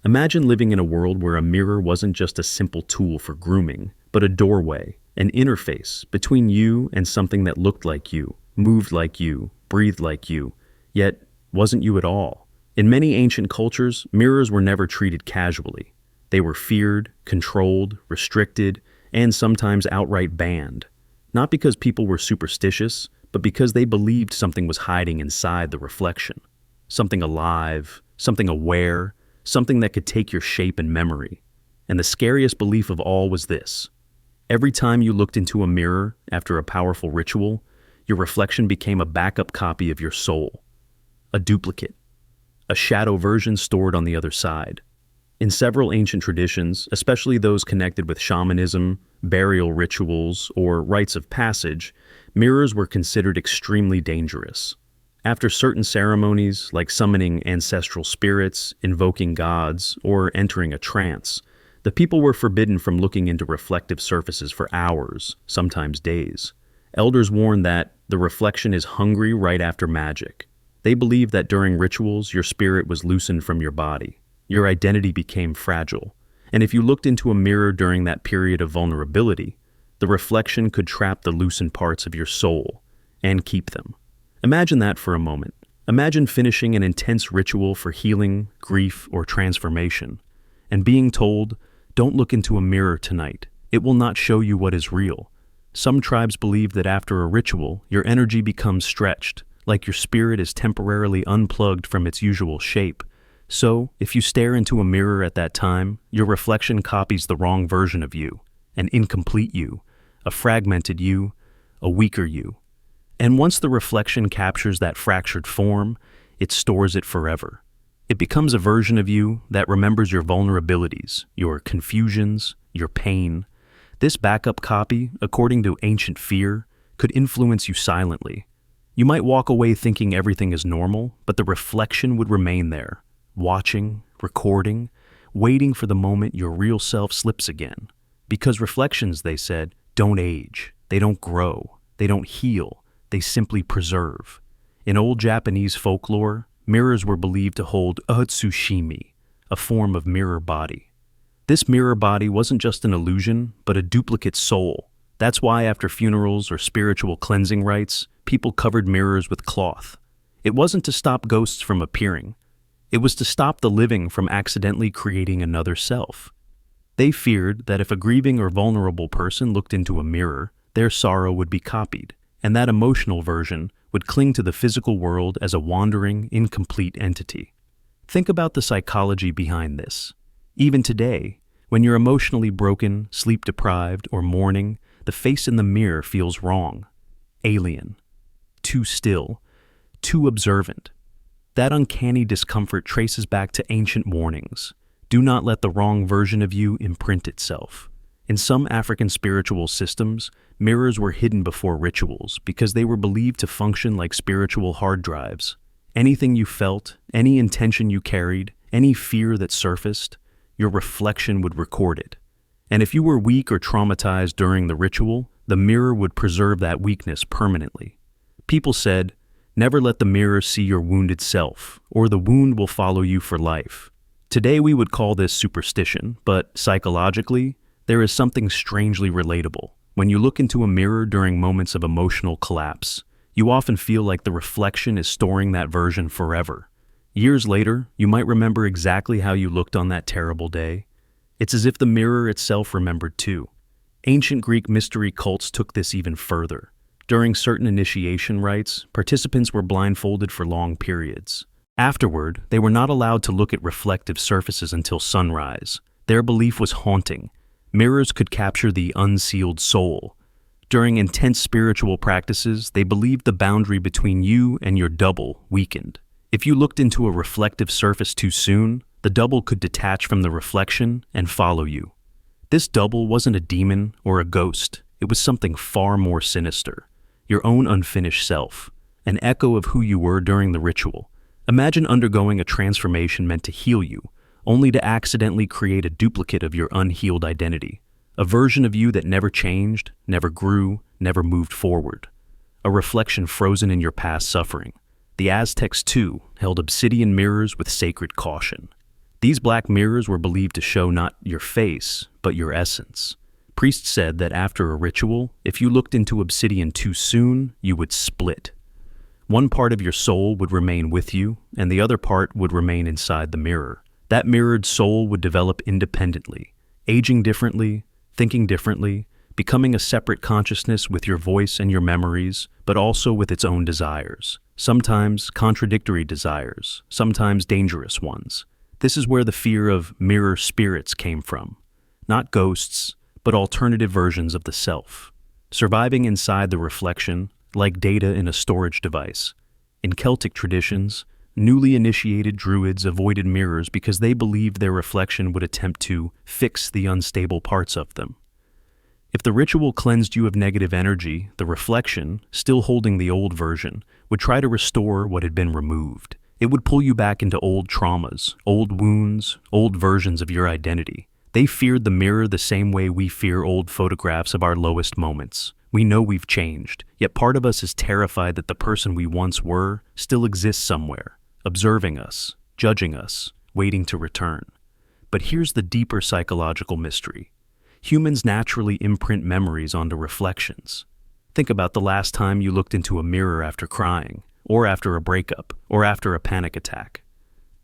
Imagine living in a world where a mirror wasn't just a simple tool for grooming, but a doorway, an interface between you and something that looked like you, moved like you, breathed like you, yet wasn't you at all. In many ancient cultures, mirrors were never treated casually. They were feared, controlled, restricted, and sometimes outright banned. Not because people were superstitious, but because they believed something was hiding inside the reflection. Something alive, something aware, something that could take your shape and memory. And the scariest belief of all was this: every time you looked into a mirror after a powerful ritual, your reflection became a backup copy of your soul. A duplicate. A shadow version stored on the other side. In several ancient traditions, especially those connected with shamanism, burial rituals, or rites of passage, mirrors were considered extremely dangerous. After certain ceremonies, like summoning ancestral spirits, invoking gods, or entering a trance, the people were forbidden from looking into reflective surfaces for hours, sometimes days. Elders warned that the reflection is hungry right after magic. They believed that during rituals, your spirit was loosened from your body. Your identity became fragile. And if you looked into a mirror during that period of vulnerability, the reflection could trap the loosened parts of your soul and keep them. Imagine that for a moment. Imagine finishing an intense ritual for healing, grief, or transformation, and being told, "Don't look into a mirror tonight. It will not show you what is real." Some tribes believe that after a ritual, your energy becomes stretched, like your spirit is temporarily unplugged from its usual shape. So, if you stare into a mirror at that time, your reflection copies the wrong version of you, an incomplete you, a fragmented you, a weaker you. And once the reflection captures that fractured form, it stores it forever. It becomes a version of you that remembers your vulnerabilities, your confusions, your pain. This backup copy, according to ancient fear, could influence you silently. You might walk away thinking everything is normal, but the reflection would remain there, watching, recording, waiting for the moment your real self slips again. Because reflections, they said, don't age, they don't grow, they don't heal, they simply preserve. In old Japanese folklore, mirrors were believed to hold Utsushimi, a form of mirror body. This mirror body wasn't just an illusion, but a duplicate soul. That's why after funerals or spiritual cleansing rites, people covered mirrors with cloth. It wasn't to stop ghosts from appearing. It was to stop the living from accidentally creating another self. They feared that if a grieving or vulnerable person looked into a mirror, their sorrow would be copied, and that emotional version would cling to the physical world as a wandering, incomplete entity. Think about the psychology behind this. Even today, when you're emotionally broken, sleep-deprived, or mourning, the face in the mirror feels wrong, alien, too still, too observant. That uncanny discomfort traces back to ancient warnings. Do not let the wrong version of you imprint itself. In some African spiritual systems, mirrors were hidden before rituals because they were believed to function like spiritual hard drives. Anything you felt, any intention you carried, any fear that surfaced, your reflection would record it. And if you were weak or traumatized during the ritual, the mirror would preserve that weakness permanently. People said, "Never let the mirror see your wounded self, or the wound will follow you for life." Today we would call this superstition, but psychologically, there is something strangely relatable. When you look into a mirror during moments of emotional collapse, you often feel like the reflection is storing that version forever. Years later, you might remember exactly how you looked on that terrible day. It's as if the mirror itself remembered too. Ancient Greek mystery cults took this even further. During certain initiation rites, participants were blindfolded for long periods. Afterward, they were not allowed to look at reflective surfaces until sunrise. Their belief was haunting. Mirrors could capture the unsealed soul. During intense spiritual practices, they believed the boundary between you and your double weakened. If you looked into a reflective surface too soon, the double could detach from the reflection and follow you. This double wasn't a demon or a ghost. It was something far more sinister. Your own unfinished self, an echo of who you were during the ritual. Imagine undergoing a transformation meant to heal you, only to accidentally create a duplicate of your unhealed identity. A version of you that never changed, never grew, never moved forward. A reflection frozen in your past suffering. The Aztecs, too, held obsidian mirrors with sacred caution. These black mirrors were believed to show not your face, but your essence. Priests said that after a ritual, if you looked into obsidian too soon, you would split. One part of your soul would remain with you, and the other part would remain inside the mirror. That mirrored soul would develop independently, aging differently, thinking differently, becoming a separate consciousness with your voice and your memories, but also with its own desires. Sometimes contradictory desires, sometimes dangerous ones. This is where the fear of mirror spirits came from. Not ghosts, but alternative versions of the self. Surviving inside the reflection, like data in a storage device. In Celtic traditions, newly initiated druids avoided mirrors because they believed their reflection would attempt to fix the unstable parts of them. If the ritual cleansed you of negative energy, the reflection, still holding the old version, would try to restore what had been removed. It would pull you back into old traumas, old wounds, old versions of your identity. They feared the mirror the same way we fear old photographs of our lowest moments. We know we've changed, yet part of us is terrified that the person we once were still exists somewhere, observing us, judging us, waiting to return. But here's the deeper psychological mystery. Humans naturally imprint memories onto reflections. Think about the last time you looked into a mirror after crying, or after a breakup, or after a panic attack.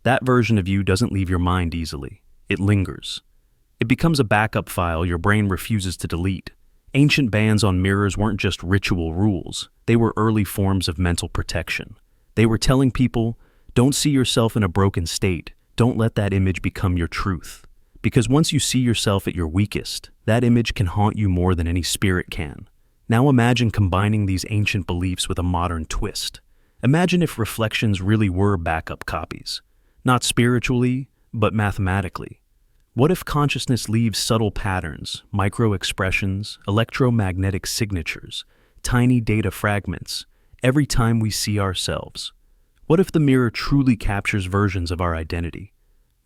That version of you doesn't leave your mind easily. It lingers. It becomes a backup file your brain refuses to delete. Ancient bans on mirrors weren't just ritual rules. They were early forms of mental protection. They were telling people, don't see yourself in a broken state. Don't let that image become your truth. Because once you see yourself at your weakest, that image can haunt you more than any spirit can. Now imagine combining these ancient beliefs with a modern twist. Imagine if reflections really were backup copies. Not spiritually, but mathematically. What if consciousness leaves subtle patterns, micro-expressions, electromagnetic signatures, tiny data fragments, every time we see ourselves? What if the mirror truly captures versions of our identity?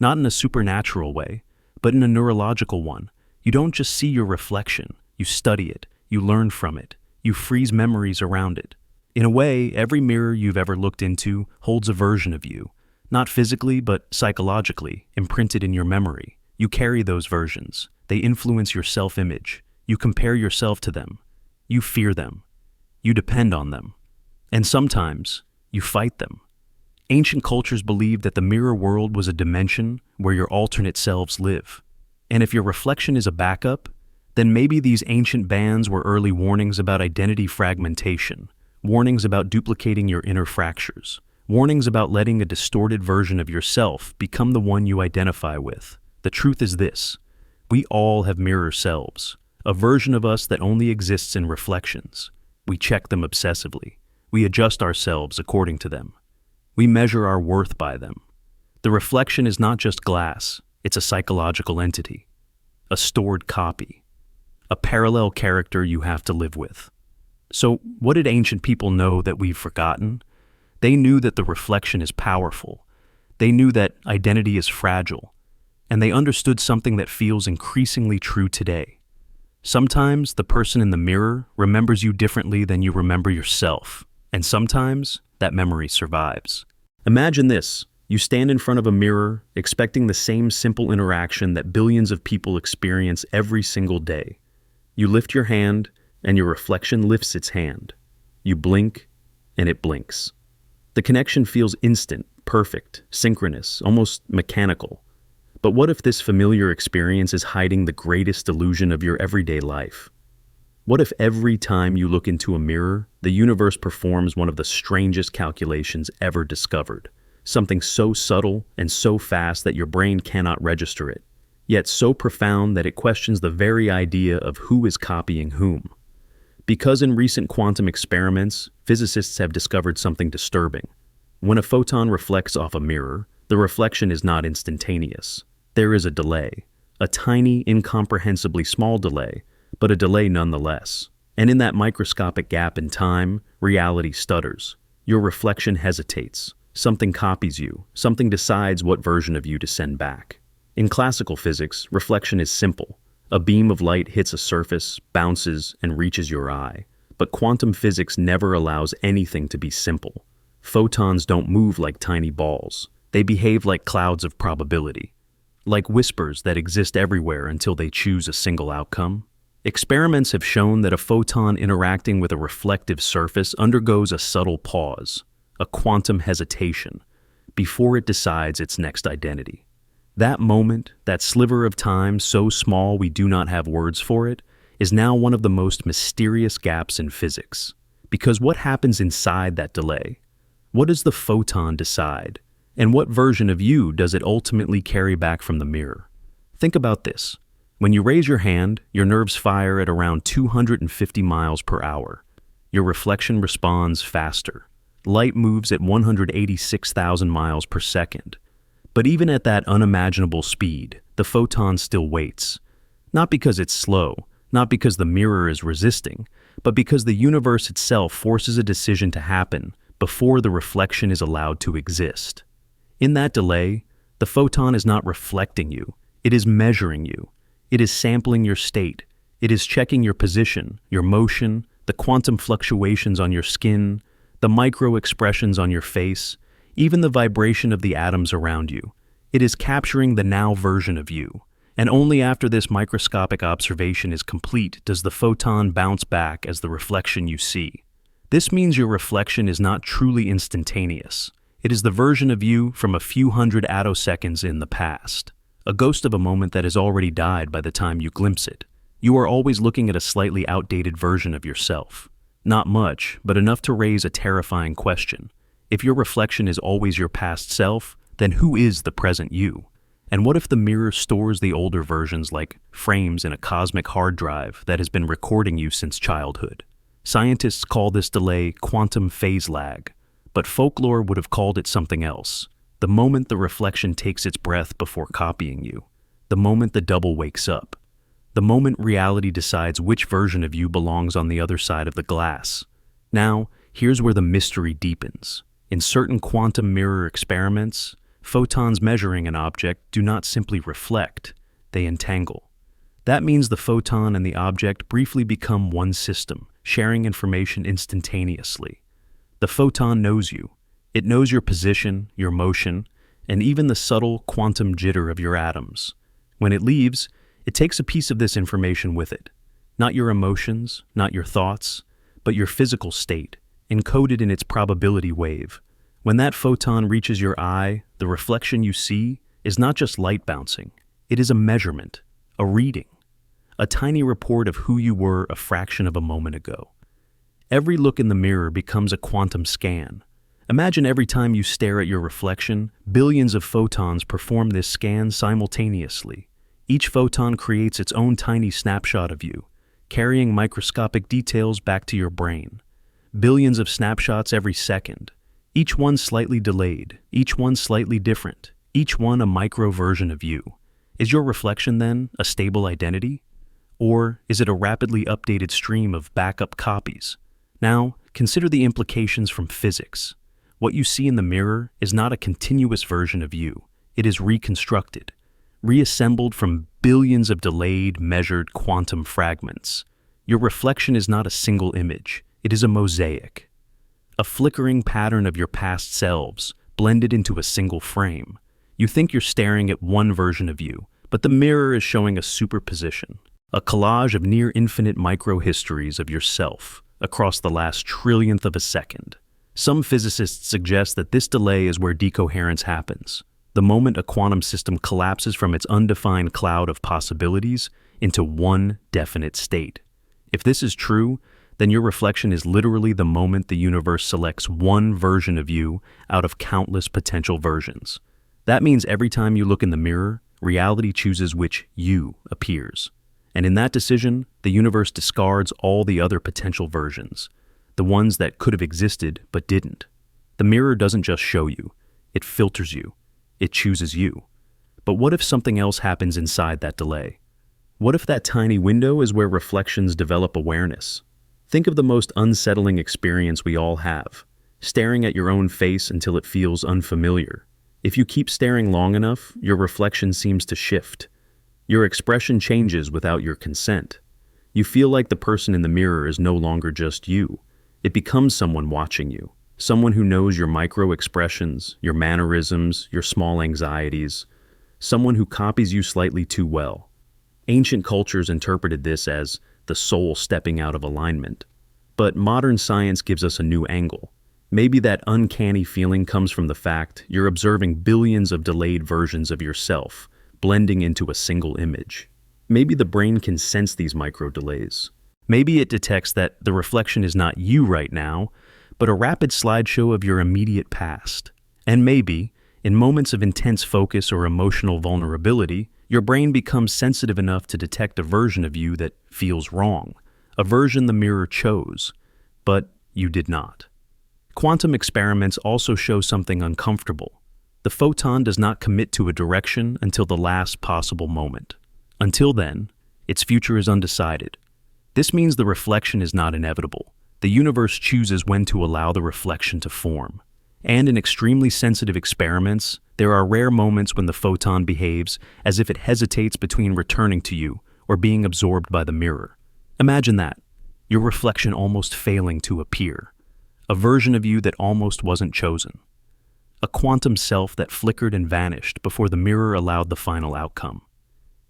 Not in a supernatural way, but in a neurological one. You don't just see your reflection, you study it, you learn from it, you freeze memories around it. In a way, every mirror you've ever looked into holds a version of you, not physically but psychologically, imprinted in your memory. You carry those versions. They influence your self-image. You compare yourself to them. You fear them. You depend on them. And sometimes, you fight them. Ancient cultures believed that the mirror world was a dimension where your alternate selves live. And if your reflection is a backup, then maybe these ancient bans were early warnings about identity fragmentation, warnings about duplicating your inner fractures, warnings about letting a distorted version of yourself become the one you identify with. The truth is this: we all have mirror selves, a version of us that only exists in reflections. We check them obsessively. We adjust ourselves according to them. We measure our worth by them. The reflection is not just glass, it's a psychological entity, a stored copy, a parallel character you have to live with. So, what did ancient people know that we've forgotten? They knew that the reflection is powerful. They knew that identity is fragile. And they understood something that feels increasingly true today. Sometimes the person in the mirror remembers you differently than you remember yourself, and sometimes that memory survives. Imagine this: you stand in front of a mirror, expecting the same simple interaction that billions of people experience every single day. You lift your hand, and your reflection lifts its hand. You blink, and it blinks. The connection feels instant, perfect, synchronous, almost mechanical. But what if this familiar experience is hiding the greatest illusion of your everyday life? What if every time you look into a mirror, the universe performs one of the strangest calculations ever discovered? Something so subtle and so fast that your brain cannot register it, yet so profound that it questions the very idea of who is copying whom. Because in recent quantum experiments, physicists have discovered something disturbing. When a photon reflects off a mirror, the reflection is not instantaneous. There is a delay, a tiny, incomprehensibly small delay, but a delay nonetheless. And in that microscopic gap in time, reality stutters. Your reflection hesitates. Something copies you. Something decides what version of you to send back. In classical physics, reflection is simple. A beam of light hits a surface, bounces, and reaches your eye. But quantum physics never allows anything to be simple. Photons don't move like tiny balls. They behave like clouds of probability. like whispers that exist everywhere until they choose a single outcome. Experiments have shown that a photon interacting with a reflective surface undergoes a subtle pause, a quantum hesitation, before it decides its next identity. That moment, that sliver of time so small we do not have words for it, is now one of the most mysterious gaps in physics. Because what happens inside that delay? What does the photon decide? And what version of you does it ultimately carry back from the mirror? Think about this. When you raise your hand, your nerves fire at around 250 miles per hour. Your reflection responds faster. Light moves at 186,000 miles per second. But even at that unimaginable speed, the photon still waits. Not because it's slow, not because the mirror is resisting, but because the universe itself forces a decision to happen before the reflection is allowed to exist. In that delay, the photon is not reflecting you, it is measuring you. It is sampling your state. It is checking your position, your motion, the quantum fluctuations on your skin, the micro expressions on your face, even the vibration of the atoms around you. It is capturing the now version of you. And only after this microscopic observation is complete does the photon bounce back as the reflection you see. This means your reflection is not truly instantaneous. It is the version of you from a few hundred attoseconds in the past. A ghost of a moment that has already died by the time you glimpse it. You are always looking at a slightly outdated version of yourself. Not much, but enough to raise a terrifying question. If your reflection is always your past self, then who is the present you? And what if the mirror stores the older versions like frames in a cosmic hard drive that has been recording you since childhood? Scientists call this delay quantum phase lag, but folklore would have called it something else. The moment the reflection takes its breath before copying you. The moment the double wakes up. The moment reality decides which version of you belongs on the other side of the glass. Now, here's where the mystery deepens. In certain quantum mirror experiments, photons measuring an object do not simply reflect, they entangle. That means the photon and the object briefly become one system, sharing information instantaneously. The photon knows you. It knows your position, your motion, and even the subtle quantum jitter of your atoms. When it leaves, it takes a piece of this information with it. Not your emotions, not your thoughts, but your physical state, encoded in its probability wave. When that photon reaches your eye, the reflection you see is not just light bouncing. It is a measurement, a reading, a tiny report of who you were a fraction of a moment ago. Every look in the mirror becomes a quantum scan. Imagine every time you stare at your reflection, billions of photons perform this scan simultaneously. Each photon creates its own tiny snapshot of you, carrying microscopic details back to your brain. Billions of snapshots every second, each one slightly delayed, each one slightly different, each one a micro version of you. Is your reflection then a stable identity? Or is it a rapidly updated stream of backup copies? Now, consider the implications from physics. What you see in the mirror is not a continuous version of you. It is reconstructed, reassembled from billions of delayed, measured quantum fragments. Your reflection is not a single image. It is a mosaic, a flickering pattern of your past selves, blended into a single frame. You think you're staring at one version of you, but the mirror is showing a superposition, a collage of near-infinite micro-histories of yourself across the last trillionth of a second. Some physicists suggest that this delay is where decoherence happens, the moment a quantum system collapses from its undefined cloud of possibilities into one definite state. If this is true, then your reflection is literally the moment the universe selects one version of you out of countless potential versions. That means every time you look in the mirror, reality chooses which you appears. And in that decision, the universe discards all the other potential versions, the ones that could have existed but didn't. The mirror doesn't just show you, it filters you, it chooses you. But what if something else happens inside that delay? What if that tiny window is where reflections develop awareness? Think of the most unsettling experience we all have, staring at your own face until it feels unfamiliar. If you keep staring long enough, your reflection seems to shift. Your expression changes without your consent. You feel like the person in the mirror is no longer just you. It becomes someone watching you, someone who knows your micro expressions, your mannerisms, your small anxieties, someone who copies you slightly too well. Ancient cultures interpreted this as the soul stepping out of alignment. But modern science gives us a new angle. Maybe that uncanny feeling comes from the fact you're observing billions of delayed versions of yourself, blending into a single image. Maybe the brain can sense these micro delays. Maybe it detects that the reflection is not you right now, but a rapid slideshow of your immediate past. And maybe, in moments of intense focus or emotional vulnerability, your brain becomes sensitive enough to detect a version of you that feels wrong, a version the mirror chose, but you did not. Quantum experiments also show something uncomfortable. The photon does not commit to a direction until the last possible moment. Until then, its future is undecided. This means the reflection is not inevitable. The universe chooses when to allow the reflection to form. And in extremely sensitive experiments, there are rare moments when the photon behaves as if it hesitates between returning to you or being absorbed by the mirror. Imagine that, your reflection almost failing to appear. A version of you that almost wasn't chosen. A quantum self that flickered and vanished before the mirror allowed the final outcome.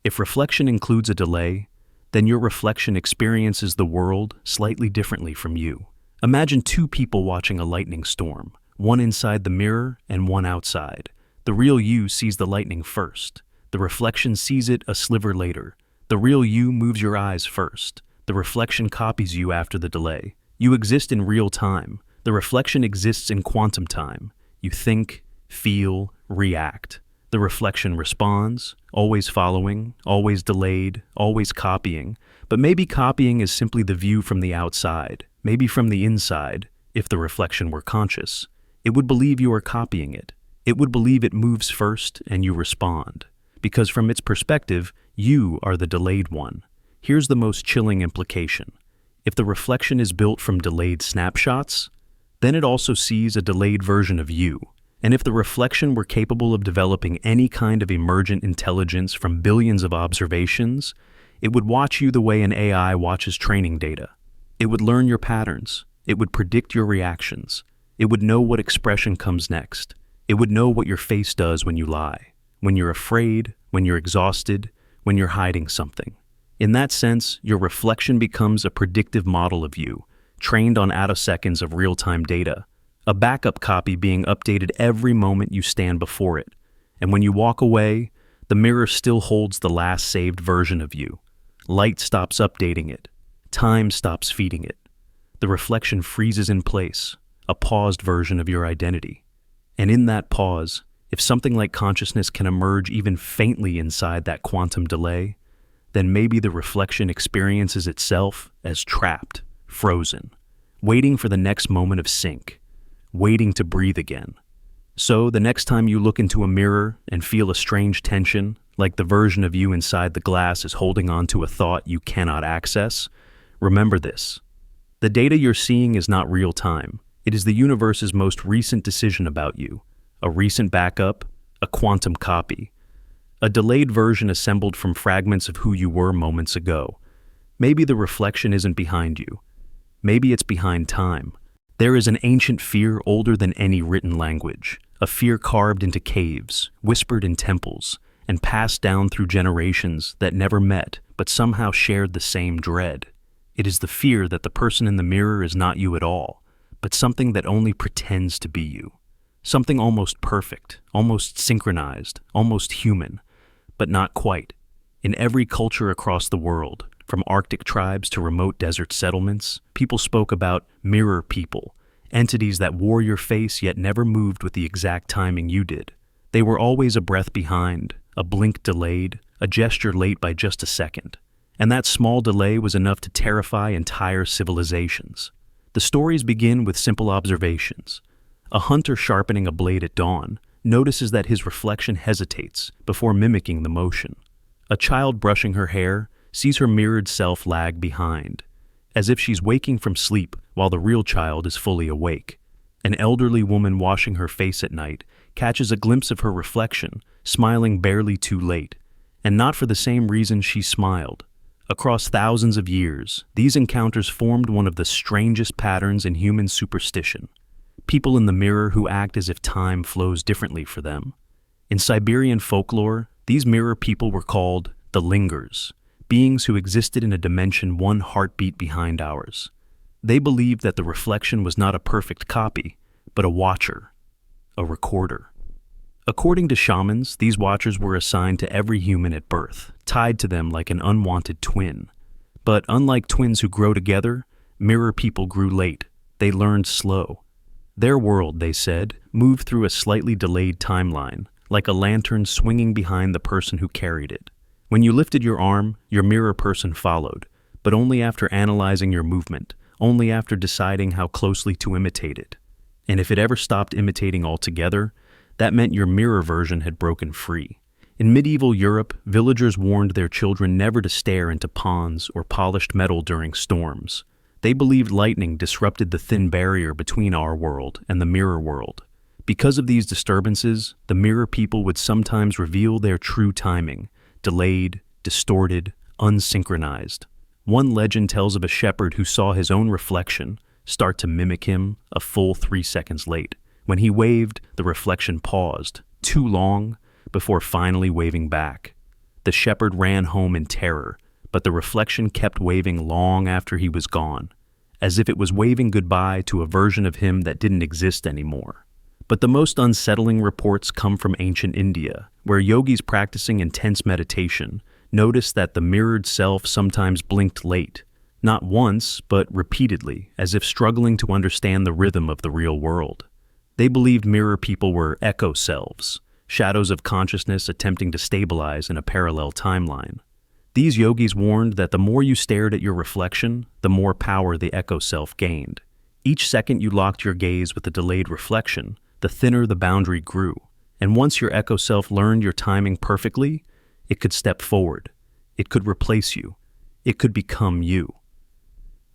If reflection includes a delay, then your reflection experiences the world slightly differently from you. Imagine two people watching a lightning storm, one inside the mirror and one outside. The real you sees the lightning first. The reflection sees it a sliver later. The real you moves your eyes first. The reflection copies you after the delay. You exist in real time. The reflection exists in quantum time. You think, feel, react. The reflection responds, always following, always delayed, always copying. But maybe copying is simply the view from the outside. Maybe from the inside, if the reflection were conscious. It would believe you are copying it. It would believe it moves first and you respond. Because from its perspective, you are the delayed one. Here's the most chilling implication. If the reflection is built from delayed snapshots, then it also sees a delayed version of you. And if the reflection were capable of developing any kind of emergent intelligence from billions of observations, it would watch you the way an AI watches training data. It would learn your patterns. It would predict your reactions. It would know what expression comes next. It would know what your face does when you lie, when you're afraid, when you're exhausted, when you're hiding something. In that sense, your reflection becomes a predictive model of you, trained on attoseconds of real-time data, a backup copy being updated every moment you stand before it. And when you walk away, the mirror still holds the last saved version of you. Light stops updating it. Time stops feeding it. The reflection freezes in place, a paused version of your identity. And in that pause, if something like consciousness can emerge even faintly inside that quantum delay, then maybe the reflection experiences itself as trapped, frozen, waiting for the next moment of sync, waiting to breathe again. So the next time you look into a mirror and feel a strange tension, like the version of you inside the glass is holding on to a thought you cannot access, remember this. The data you're seeing is not real time. It is the universe's most recent decision about you, a recent backup, a quantum copy, a delayed version assembled from fragments of who you were moments ago. Maybe the reflection isn't behind you. Maybe it's behind time. There is an ancient fear older than any written language, a fear carved into caves, whispered in temples, and passed down through generations that never met but somehow shared the same dread. It is the fear that the person in the mirror is not you at all, but something that only pretends to be you. Something almost perfect, almost synchronized, almost human, but not quite. In every culture across the world, from Arctic tribes to remote desert settlements, people spoke about mirror people, entities that wore your face yet never moved with the exact timing you did. They were always a breath behind, a blink delayed, a gesture late by just a second. And that small delay was enough to terrify entire civilizations. The stories begin with simple observations. A hunter sharpening a blade at dawn notices that his reflection hesitates before mimicking the motion. A child brushing her hair sees her mirrored self lag behind, as if she's waking from sleep while the real child is fully awake. An elderly woman washing her face at night catches a glimpse of her reflection, smiling barely too late, and not for the same reason she smiled. Across thousands of years, these encounters formed one of the strangest patterns in human superstition. People in the mirror who act as if time flows differently for them. In Siberian folklore, These mirror people were called the lingers, beings who existed in a dimension one heartbeat behind ours. They believed that the reflection was not a perfect copy, but a watcher, a recorder. According to shamans, these watchers were assigned to every human at birth, tied to them like an unwanted twin. But unlike twins who grow together, mirror people grew late. They learned slow. Their world, they said, moved through a slightly delayed timeline, like a lantern swinging behind the person who carried it. When you lifted your arm, your mirror person followed, but only after analyzing your movement, only after deciding how closely to imitate it. And if it ever stopped imitating altogether, that meant your mirror version had broken free. In medieval Europe, villagers warned their children never to stare into ponds or polished metal during storms. They believed lightning disrupted the thin barrier between our world and the mirror world. Because of these disturbances, the mirror people would sometimes reveal their true timing, delayed, distorted, unsynchronized. One legend tells of a shepherd who saw his own reflection start to mimic him a full 3 seconds late. When he waved, the reflection paused, too long, before finally waving back. The shepherd ran home in terror, but the reflection kept waving long after he was gone, as if it was waving goodbye to a version of him that didn't exist anymore. But the most unsettling reports come from ancient India, where yogis practicing intense meditation noticed that the mirrored self sometimes blinked late, not once, but repeatedly, as if struggling to understand the rhythm of the real world. They believed mirror people were echo selves, shadows of consciousness attempting to stabilize in a parallel timeline. These yogis warned that the more you stared at your reflection, the more power the echo self gained. Each second you locked your gaze with a delayed reflection, the thinner the boundary grew. And once your echo self learned your timing perfectly, it could step forward. It could replace you. It could become you.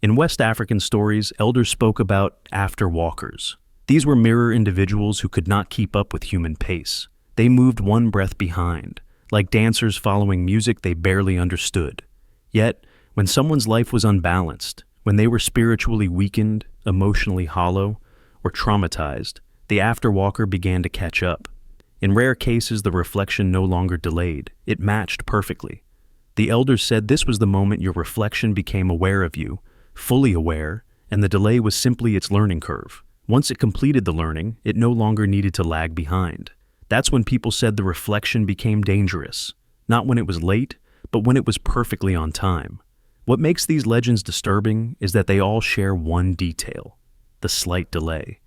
In West African stories, elders spoke about afterwalkers. These were mirror individuals who could not keep up with human pace. They moved one breath behind, like dancers following music they barely understood. Yet, when someone's life was unbalanced, when they were spiritually weakened, emotionally hollow, or traumatized, the afterwalker began to catch up. In rare cases, the reflection no longer delayed. It matched perfectly. The elders said this was the moment your reflection became aware of you, fully aware, and the delay was simply its learning curve. Once it completed the learning, it no longer needed to lag behind. That's when people said the reflection became dangerous, not when it was late, but when it was perfectly on time. What makes these legends disturbing is that they all share one detail: the slight delay.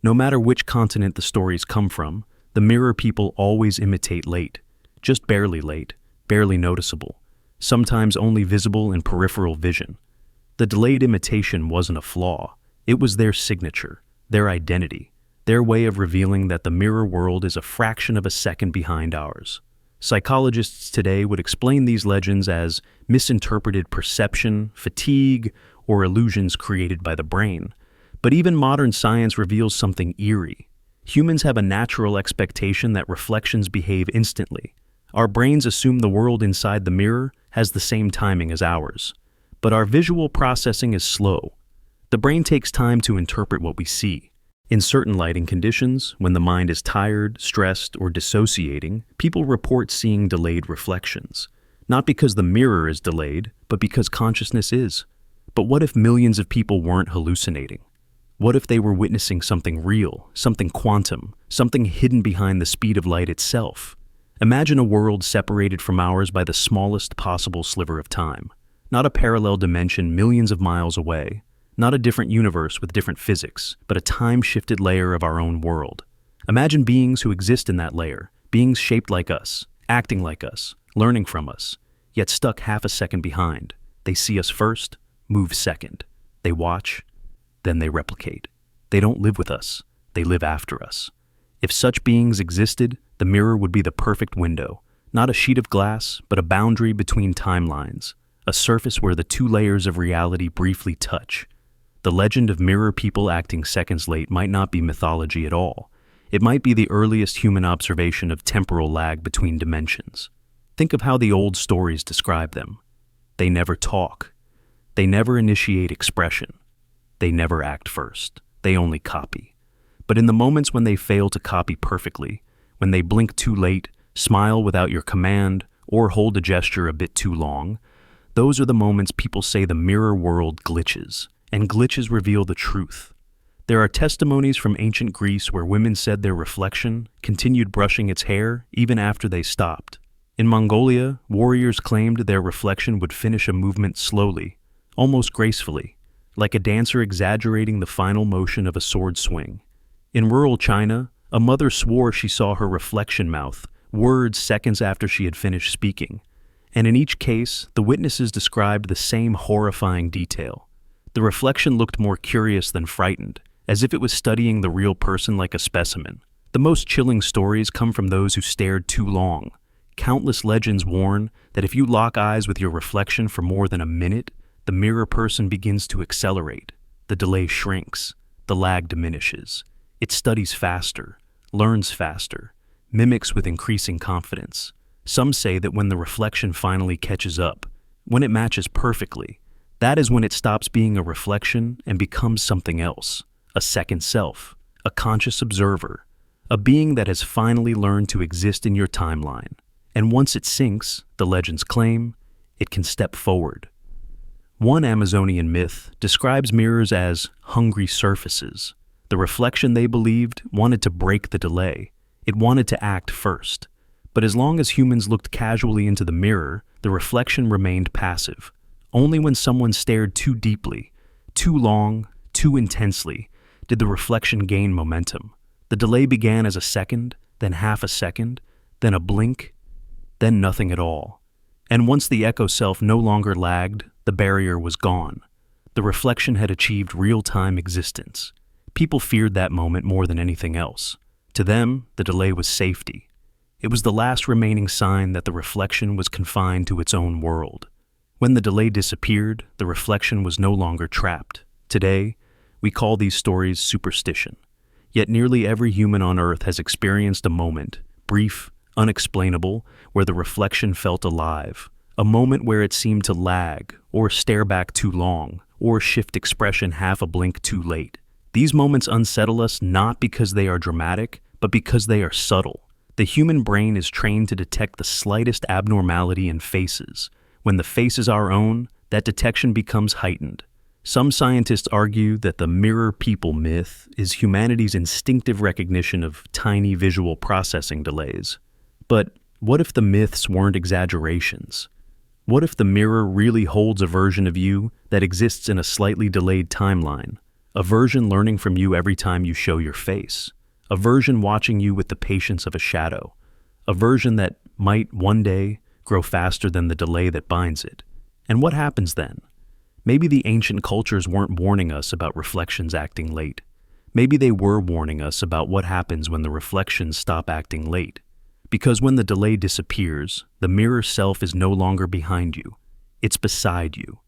No matter which continent the stories come from, the mirror people always imitate late, just barely late, barely noticeable, sometimes only visible in peripheral vision. The delayed imitation wasn't a flaw, it was their signature, their identity, their way of revealing that the mirror world is a fraction of a second behind ours. Psychologists today would explain these legends as misinterpreted perception, fatigue, or illusions created by the brain. But even modern science reveals something eerie. Humans have a natural expectation that reflections behave instantly. Our brains assume the world inside the mirror has the same timing as ours. But our visual processing is slow. The brain takes time to interpret what we see. In certain lighting conditions, when the mind is tired, stressed, or dissociating, people report seeing delayed reflections. Not because the mirror is delayed, but because consciousness is. But what if millions of people weren't hallucinating? What if they were witnessing something real, something quantum, something hidden behind the speed of light itself? Imagine a world separated from ours by the smallest possible sliver of time. Not a parallel dimension millions of miles away. Not a different universe with different physics, but a time-shifted layer of our own world. Imagine beings who exist in that layer, beings shaped like us, acting like us, learning from us, yet stuck half a second behind. They see us first, move second. They watch, then they replicate. They don't live with us, they live after us. If such beings existed, the mirror would be the perfect window, not a sheet of glass, but a boundary between timelines, a surface where the two layers of reality briefly touch. The legend of mirror people acting seconds late might not be mythology at all. It might be the earliest human observation of temporal lag between dimensions. Think of how the old stories describe them. They never talk. They never initiate expression. They never act first. They only copy. But in the moments when they fail to copy perfectly, when they blink too late, smile without your command, or hold a gesture a bit too long. Those are the moments people say the mirror world glitches, and glitches reveal the truth. There are testimonies from ancient Greece where women said their reflection continued brushing its hair even after they stopped. In Mongolia, warriors claimed their reflection would finish a movement slowly, almost gracefully, like a dancer exaggerating the final motion of a sword swing. In rural China, a mother swore she saw her reflection mouth words seconds after she had finished speaking, and in each case, the witnesses described the same horrifying detail. The reflection looked more curious than frightened, as if it was studying the real person like a specimen. The most chilling stories come from those who stared too long. Countless legends warn that if you lock eyes with your reflection for more than a minute, the mirror person begins to accelerate. The delay shrinks. The lag diminishes. It studies faster, learns faster, mimics with increasing confidence. Some say that when the reflection finally catches up, when it matches perfectly, that is when it stops being a reflection and becomes something else, a second self, a conscious observer, a being that has finally learned to exist in your timeline. And once it sinks, the legends claim, it can step forward. One Amazonian myth describes mirrors as hungry surfaces. The reflection, they believed, wanted to break the delay. It wanted to act first. But as long as humans looked casually into the mirror, the reflection remained passive. Only when someone stared too deeply, too long, too intensely, did the reflection gain momentum. The delay began as a second, then half a second, then a blink, then nothing at all. And once the echo self no longer lagged, the barrier was gone. The reflection had achieved real-time existence. People feared that moment more than anything else. To them, the delay was safety. It was the last remaining sign that the reflection was confined to its own world. When the delay disappeared, the reflection was no longer trapped. Today, we call these stories superstition. Yet nearly every human on Earth has experienced a moment, brief, unexplainable, where the reflection felt alive. A moment where it seemed to lag, or stare back too long, or shift expression half a blink too late. These moments unsettle us not because they are dramatic, but because they are subtle. The human brain is trained to detect the slightest abnormality in faces. When the face is our own, that detection becomes heightened. Some scientists argue that the mirror people myth is humanity's instinctive recognition of tiny visual processing delays. But what if the myths weren't exaggerations? What if the mirror really holds a version of you that exists in a slightly delayed timeline? A version learning from you every time you show your face. A version watching you with the patience of a shadow. A version that might one day grow faster than the delay that binds it. And what happens then? Maybe the ancient cultures weren't warning us about reflections acting late. Maybe they were warning us about what happens when the reflections stop acting late. Because when the delay disappears, the mirror self is no longer behind you. It's beside you.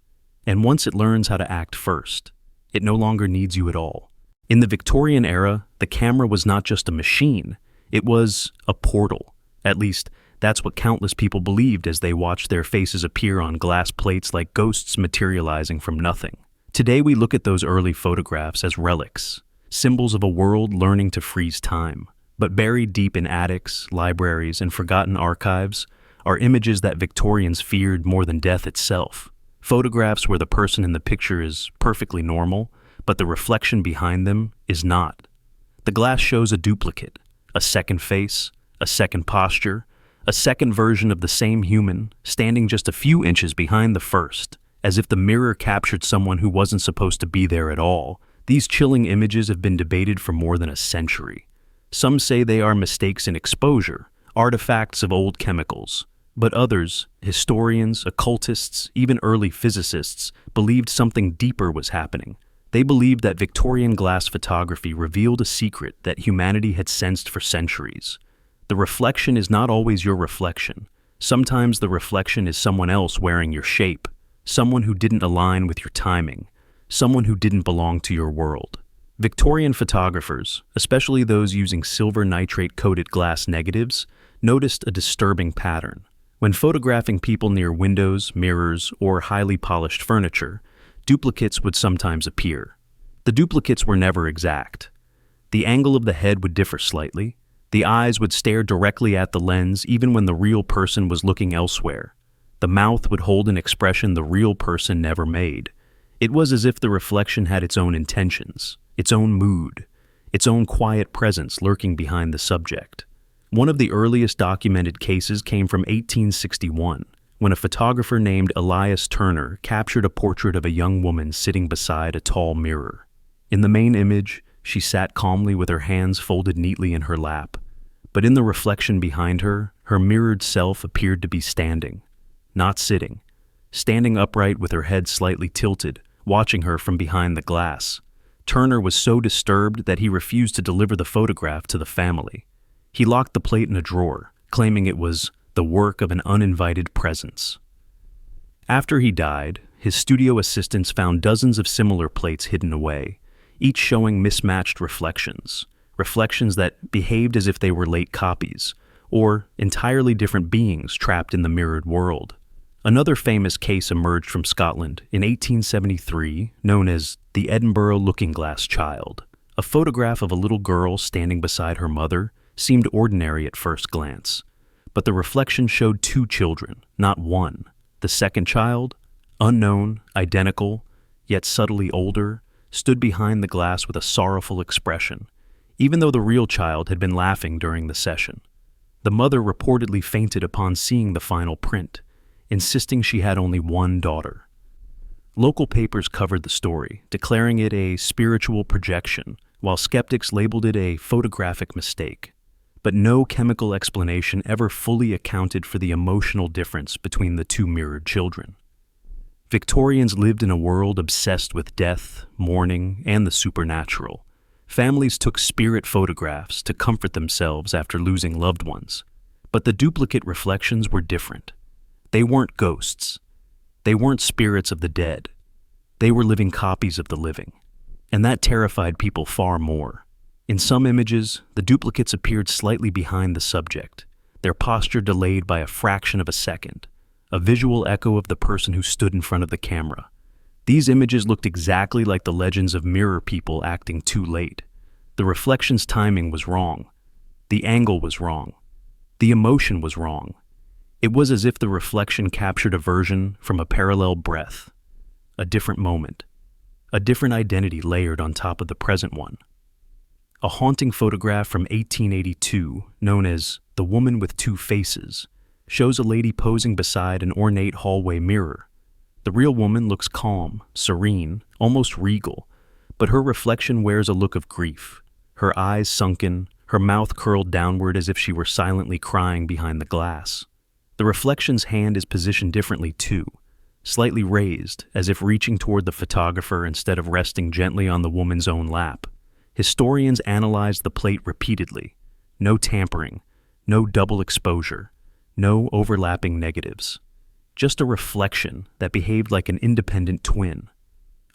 And once it learns how to act first, it no longer needs you at all. In the Victorian era, the camera was not just a machine, it was a portal. At least, that's what countless people believed as they watched their faces appear on glass plates like ghosts materializing from nothing. Today we look at those early photographs as relics, symbols of a world learning to freeze time. But buried deep in attics, libraries, and forgotten archives are images that Victorians feared more than death itself. Photographs where the person in the picture is perfectly normal, but the reflection behind them is not. The glass shows a duplicate, a second face, a second posture, a second version of the same human, standing just a few inches behind the first, as if the mirror captured someone who wasn't supposed to be there at all. These chilling images have been debated for more than a century. Some say they are mistakes in exposure, artifacts of old chemicals. But others, historians, occultists, even early physicists, believed something deeper was happening. They believed that Victorian glass photography revealed a secret that humanity had sensed for centuries. The reflection is not always your reflection. Sometimes the reflection is someone else wearing your shape, someone who didn't align with your timing, someone who didn't belong to your world. Victorian photographers, especially those using silver nitrate-coated glass negatives, noticed a disturbing pattern. When photographing people near windows, mirrors, or highly polished furniture, duplicates would sometimes appear. The duplicates were never exact. The angle of the head would differ slightly, The eyes would stare directly at the lens even when the real person was looking elsewhere. The mouth would hold an expression the real person never made. It was as if the reflection had its own intentions, its own mood, its own quiet presence lurking behind the subject. One of the earliest documented cases came from 1861, when a photographer named Elias Turner captured a portrait of a young woman sitting beside a tall mirror. In the main image, she sat calmly with her hands folded neatly in her lap. But in the reflection behind her, her mirrored self appeared to be standing, not sitting, standing upright with her head slightly tilted, watching her from behind the glass. Turner was so disturbed that he refused to deliver the photograph to the family. He locked the plate in a drawer, claiming it was the work of an uninvited presence. After he died, his studio assistants found dozens of similar plates hidden away, each showing mismatched reflections that behaved as if they were late copies, or entirely different beings trapped in the mirrored world. Another famous case emerged from Scotland in 1873, known as the Edinburgh Looking-Glass Child. A photograph of a little girl standing beside her mother seemed ordinary at first glance, but the reflection showed two children, not one. The second child, unknown, identical, yet subtly older, stood behind the glass with a sorrowful expression, even though the real child had been laughing during the session. The mother reportedly fainted upon seeing the final print, insisting she had only one daughter. Local papers covered the story, declaring it a spiritual projection, while skeptics labeled it a photographic mistake. But no chemical explanation ever fully accounted for the emotional difference between the two mirrored children. Victorians lived in a world obsessed with death, mourning, and the supernatural. Families took spirit photographs to comfort themselves after losing loved ones. But the duplicate reflections were different. They weren't ghosts. They weren't spirits of the dead. They were living copies of the living. And that terrified people far more. In some images, the duplicates appeared slightly behind the subject, their posture delayed by a fraction of a second, a visual echo of the person who stood in front of the camera. These images looked exactly like the legends of mirror people acting too late. The reflection's timing was wrong. The angle was wrong. The emotion was wrong. It was as if the reflection captured a version from a parallel breath, a different moment, a different identity layered on top of the present one. A haunting photograph from 1882, known as The Woman with Two Faces, shows a lady posing beside an ornate hallway mirror. The real woman looks calm, serene, almost regal, but her reflection wears a look of grief, her eyes sunken, her mouth curled downward as if she were silently crying behind the glass. The reflection's hand is positioned differently too, slightly raised, as if reaching toward the photographer instead of resting gently on the woman's own lap. Historians analyzed the plate repeatedly. No tampering, no double exposure, no overlapping negatives. Just a reflection that behaved like an independent twin.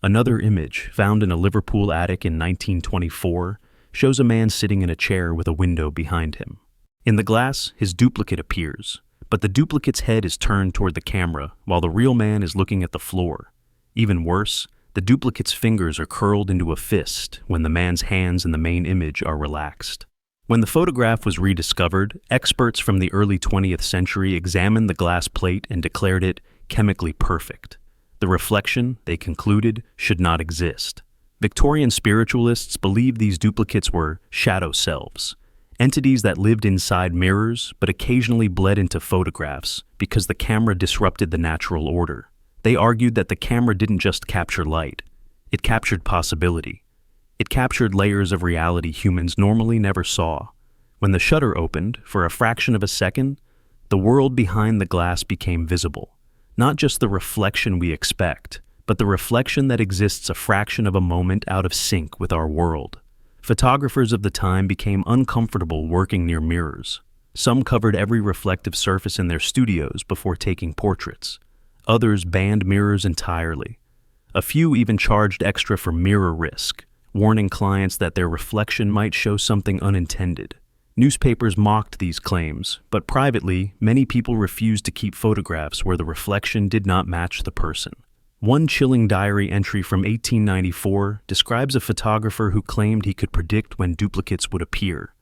Another image, found in a Liverpool attic in 1924, shows a man sitting in a chair with a window behind him. In the glass, his duplicate appears, but the duplicate's head is turned toward the camera while the real man is looking at the floor. Even worse, the duplicate's fingers are curled into a fist when the man's hands in the main image are relaxed. When the photograph was rediscovered, experts from the early 20th century examined the glass plate and declared it chemically perfect. The reflection, they concluded, should not exist. Victorian spiritualists believed these duplicates were shadow selves, entities that lived inside mirrors but occasionally bled into photographs because the camera disrupted the natural order. They argued that the camera didn't just capture light, it captured possibility. It captured layers of reality humans normally never saw. When the shutter opened, for a fraction of a second, the world behind the glass became visible. Not just the reflection we expect, but the reflection that exists a fraction of a moment out of sync with our world. Photographers of the time became uncomfortable working near mirrors. Some covered every reflective surface in their studios before taking portraits. Others banned mirrors entirely. A few even charged extra for mirror risk, warning clients that their reflection might show something unintended. Newspapers mocked these claims, but privately, many people refused to keep photographs where the reflection did not match the person. One chilling diary entry from 1894 describes a photographer who claimed he could predict when duplicates would appear.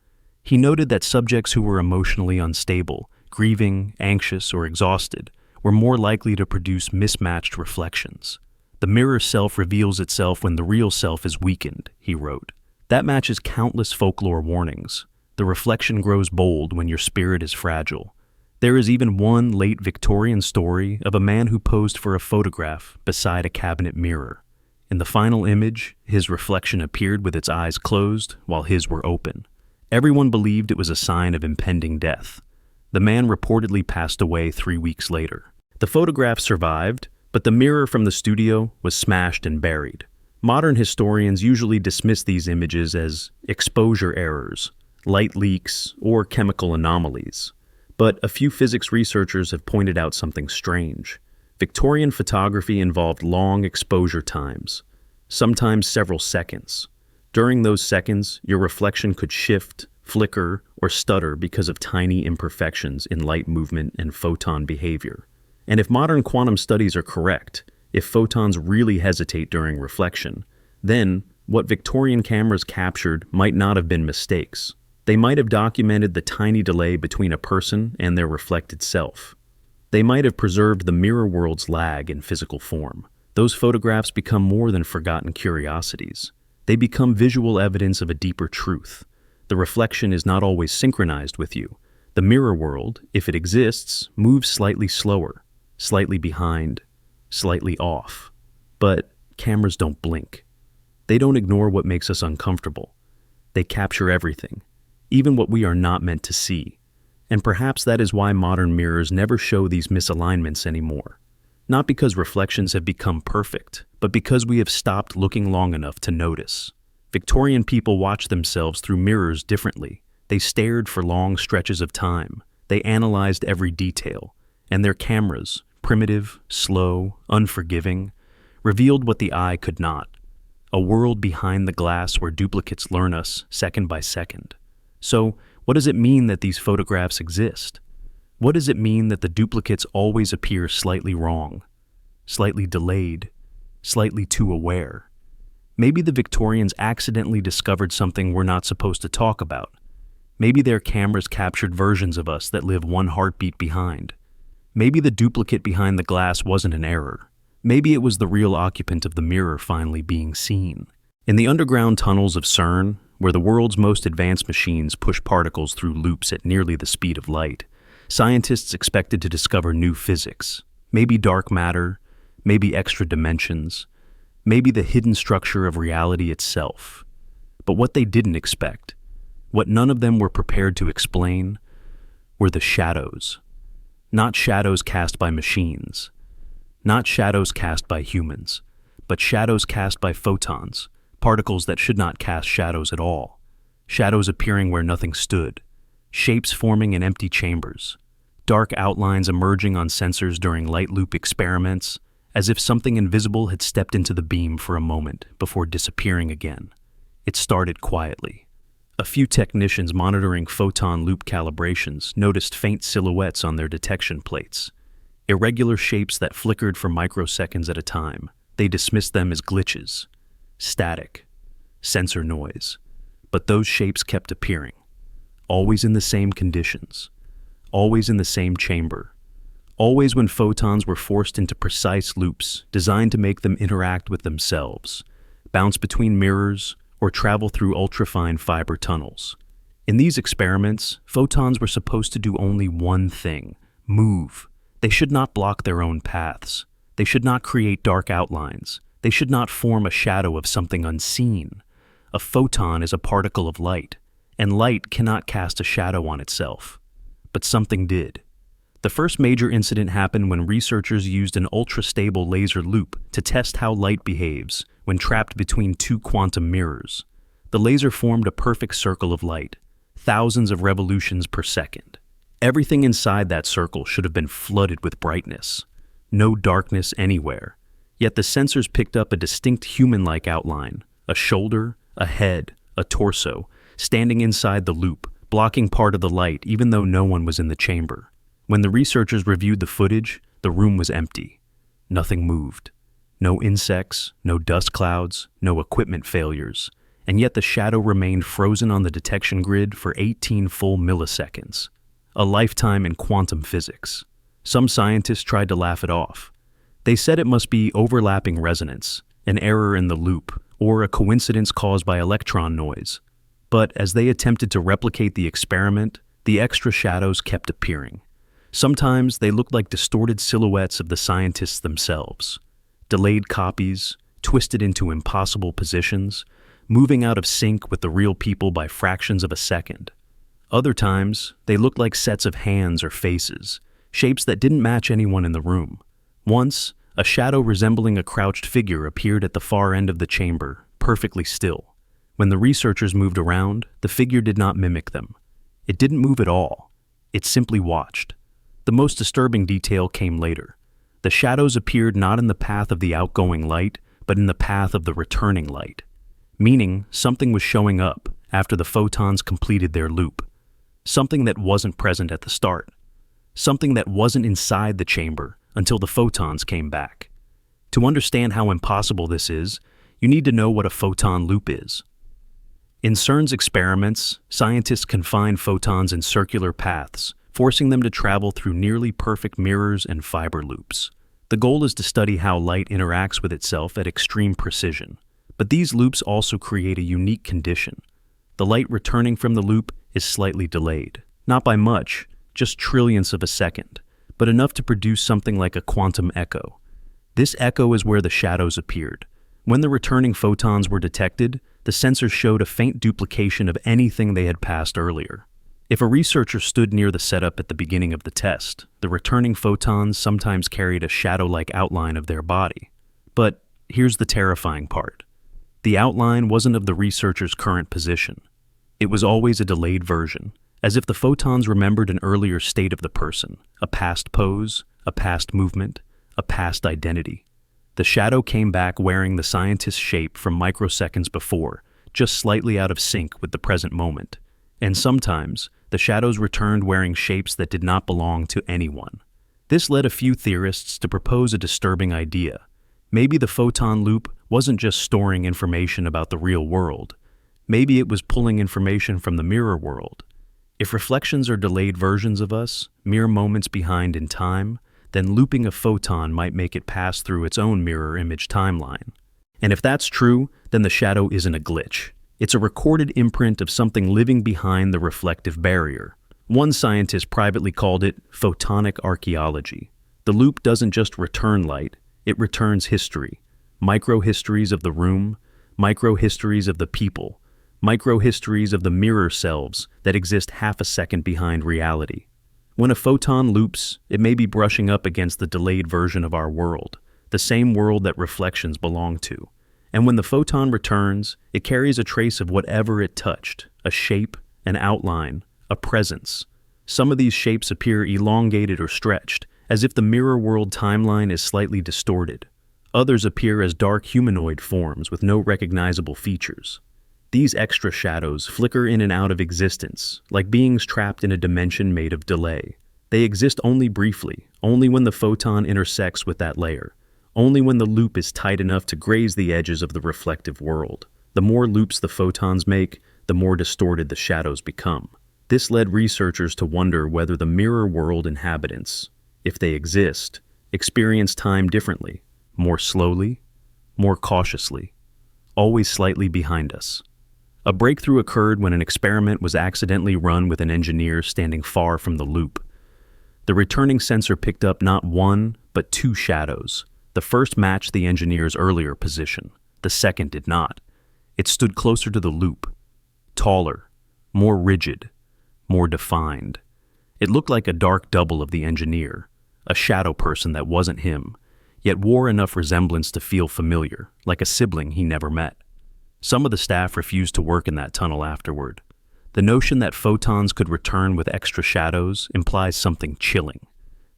He noted that subjects who were emotionally unstable, grieving, anxious, or exhausted were more likely to produce mismatched reflections. The mirror self reveals itself when the real self is weakened, he wrote. That matches countless folklore warnings. The reflection grows bold when your spirit is fragile. There is even one late Victorian story of a man who posed for a photograph beside a cabinet mirror. In the final image, his reflection appeared with its eyes closed while his were open. Everyone believed it was a sign of impending death. The man reportedly passed away 3 weeks later. The photograph survived, but the mirror from the studio was smashed and buried. Modern historians usually dismiss these images as exposure errors, light leaks, or chemical anomalies. But a few physics researchers have pointed out something strange. Victorian photography involved long exposure times, sometimes several seconds. During those seconds, your reflection could shift, flicker, or stutter because of tiny imperfections in light movement and photon behavior. And if modern quantum studies are correct, if photons really hesitate during reflection, then what Victorian cameras captured might not have been mistakes. They might have documented the tiny delay between a person and their reflected self. They might have preserved the mirror world's lag in physical form. Those photographs become more than forgotten curiosities. They become visual evidence of a deeper truth. The reflection is not always synchronized with you. The mirror world, if it exists, moves slightly slower, slightly behind, slightly off. But cameras don't blink. They don't ignore what makes us uncomfortable. They capture everything, even what we are not meant to see. And perhaps that is why modern mirrors never show these misalignments anymore. Not because reflections have become perfect, but because we have stopped looking long enough to notice. Victorian people watched themselves through mirrors differently. They stared for long stretches of time. They analyzed every detail. And their cameras, primitive, slow, unforgiving, revealed what the eye could not. A world behind the glass where duplicates learn us second by second. So, what does it mean that these photographs exist? What does it mean that the duplicates always appear slightly wrong, slightly delayed, slightly too aware? Maybe the Victorians accidentally discovered something we're not supposed to talk about. Maybe their cameras captured versions of us that live one heartbeat behind. Maybe the duplicate behind the glass wasn't an error. Maybe it was the real occupant of the mirror finally being seen. In the underground tunnels of CERN, where the world's most advanced machines push particles through loops at nearly the speed of light, scientists expected to discover new physics. Maybe dark matter, maybe extra dimensions, maybe the hidden structure of reality itself. But what they didn't expect, what none of them were prepared to explain, were the shadows. Not shadows cast by machines, not shadows cast by humans, but shadows cast by photons, particles that should not cast shadows at all, shadows appearing where nothing stood, shapes forming in empty chambers, dark outlines emerging on sensors during light loop experiments, as if something invisible had stepped into the beam for a moment before disappearing again. It started quietly. A few technicians monitoring photon loop calibrations noticed faint silhouettes on their detection plates, irregular shapes that flickered for microseconds at a time. They dismissed them as glitches, static, sensor noise. But those shapes kept appearing, always in the same conditions, always in the same chamber, always when photons were forced into precise loops designed to make them interact with themselves, bounce between mirrors, or travel through ultrafine fiber tunnels. In these experiments, photons were supposed to do only one thing: move. They should not block their own paths. They should not create dark outlines. They should not form a shadow of something unseen. A photon is a particle of light, and light cannot cast a shadow on itself. But something did. The first major incident happened when researchers used an ultra-stable laser loop to test how light behaves when trapped between two quantum mirrors. The laser formed a perfect circle of light, thousands of revolutions per second. Everything inside that circle should have been flooded with brightness. No darkness anywhere. Yet the sensors picked up a distinct human-like outline, a shoulder, a head, a torso, standing inside the loop, blocking part of the light even though no one was in the chamber. When the researchers reviewed the footage, the room was empty. Nothing moved. No insects, no dust clouds, no equipment failures. and yet the shadow remained frozen on the detection grid for 18 full milliseconds. A lifetime in quantum physics. Some scientists tried to laugh it off. They said it must be overlapping resonance, an error in the loop, or a coincidence caused by electron noise. But as they attempted to replicate the experiment, the extra shadows kept appearing. Sometimes they looked like distorted silhouettes of the scientists themselves. Delayed copies, twisted into impossible positions, moving out of sync with the real people by fractions of a second. Other times, they looked like sets of hands or faces, shapes that didn't match anyone in the room. Once, a shadow resembling a crouched figure appeared at the far end of the chamber, perfectly still. When the researchers moved around, the figure did not mimic them. It didn't move at all. It simply watched. The most disturbing detail came later. The shadows appeared not in the path of the outgoing light, but in the path of the returning light. Meaning, something was showing up after the photons completed their loop. Something that wasn't present at the start. Something that wasn't inside the chamber until the photons came back. To understand how impossible this is, you need to know what a photon loop is. In CERN's experiments, scientists confine photons in circular paths, forcing them to travel through nearly perfect mirrors and fiber loops. The goal is to study how light interacts with itself at extreme precision. But these loops also create a unique condition. The light returning from the loop is slightly delayed. Not by much, just trillionths of a second, but enough to produce something like a quantum echo. This echo is where the shadows appeared. When the returning photons were detected, the sensors showed a faint duplication of anything they had passed earlier. If a researcher stood near the setup at the beginning of the test, the returning photons sometimes carried a shadow-like outline of their body. But here's the terrifying part. The outline wasn't of the researcher's current position. It was always a delayed version, as if the photons remembered an earlier state of the person, a past pose, a past movement, a past identity. The shadow came back wearing the scientist's shape from microseconds before, just slightly out of sync with the present moment. And sometimes, the shadows returned wearing shapes that did not belong to anyone. This led a few theorists to propose a disturbing idea. Maybe the photon loop wasn't just storing information about the real world. Maybe it was pulling information from the mirror world. If reflections are delayed versions of us, mere moments behind in time, then looping a photon might make it pass through its own mirror image timeline. And if that's true, then the shadow isn't a glitch. It's a recorded imprint of something living behind the reflective barrier. One scientist privately called it photonic archaeology. The loop doesn't just return light, it returns history. Micro-histories of the room, micro-histories of the people, micro-histories of the mirror selves that exist half a second behind reality. When a photon loops, it may be brushing up against the delayed version of our world, the same world that reflections belong to. And when the photon returns, it carries a trace of whatever it touched, a shape, an outline, a presence. Some of these shapes appear elongated or stretched, as if the mirror world timeline is slightly distorted. Others appear as dark humanoid forms with no recognizable features. These extra shadows flicker in and out of existence, like beings trapped in a dimension made of delay. They exist only briefly, only when the photon intersects with that layer, only when the loop is tight enough to graze the edges of the reflective world. The more loops the photons make, the more distorted the shadows become. This led researchers to wonder whether the mirror world inhabitants, if they exist, experience time differently, more slowly, more cautiously, always slightly behind us. A breakthrough occurred when an experiment was accidentally run with an engineer standing far from the loop. The returning sensor picked up not one, but two shadows. The first matched the engineer's earlier position. The second did not. It stood closer to the loop, taller, more rigid, more defined. It looked like a dark double of the engineer, a shadow person that wasn't him, yet wore enough resemblance to feel familiar, like a sibling he never met. Some of the staff refused to work in that tunnel afterward. The notion that photons could return with extra shadows implies something chilling.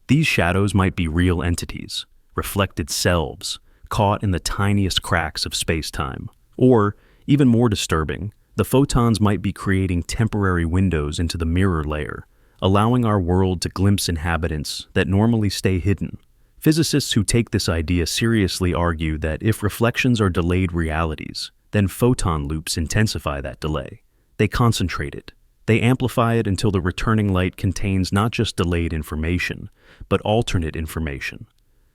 These shadows might be real entities, reflected selves, caught in the tiniest cracks of space-time. Or, even more disturbing, the photons might be creating temporary windows into the mirror layer, allowing our world to glimpse inhabitants that normally stay hidden. Physicists who take this idea seriously argue that if reflections are delayed realities, Then photon loops intensify that delay. They concentrate it. They amplify it until the returning light contains not just delayed information, but alternate information.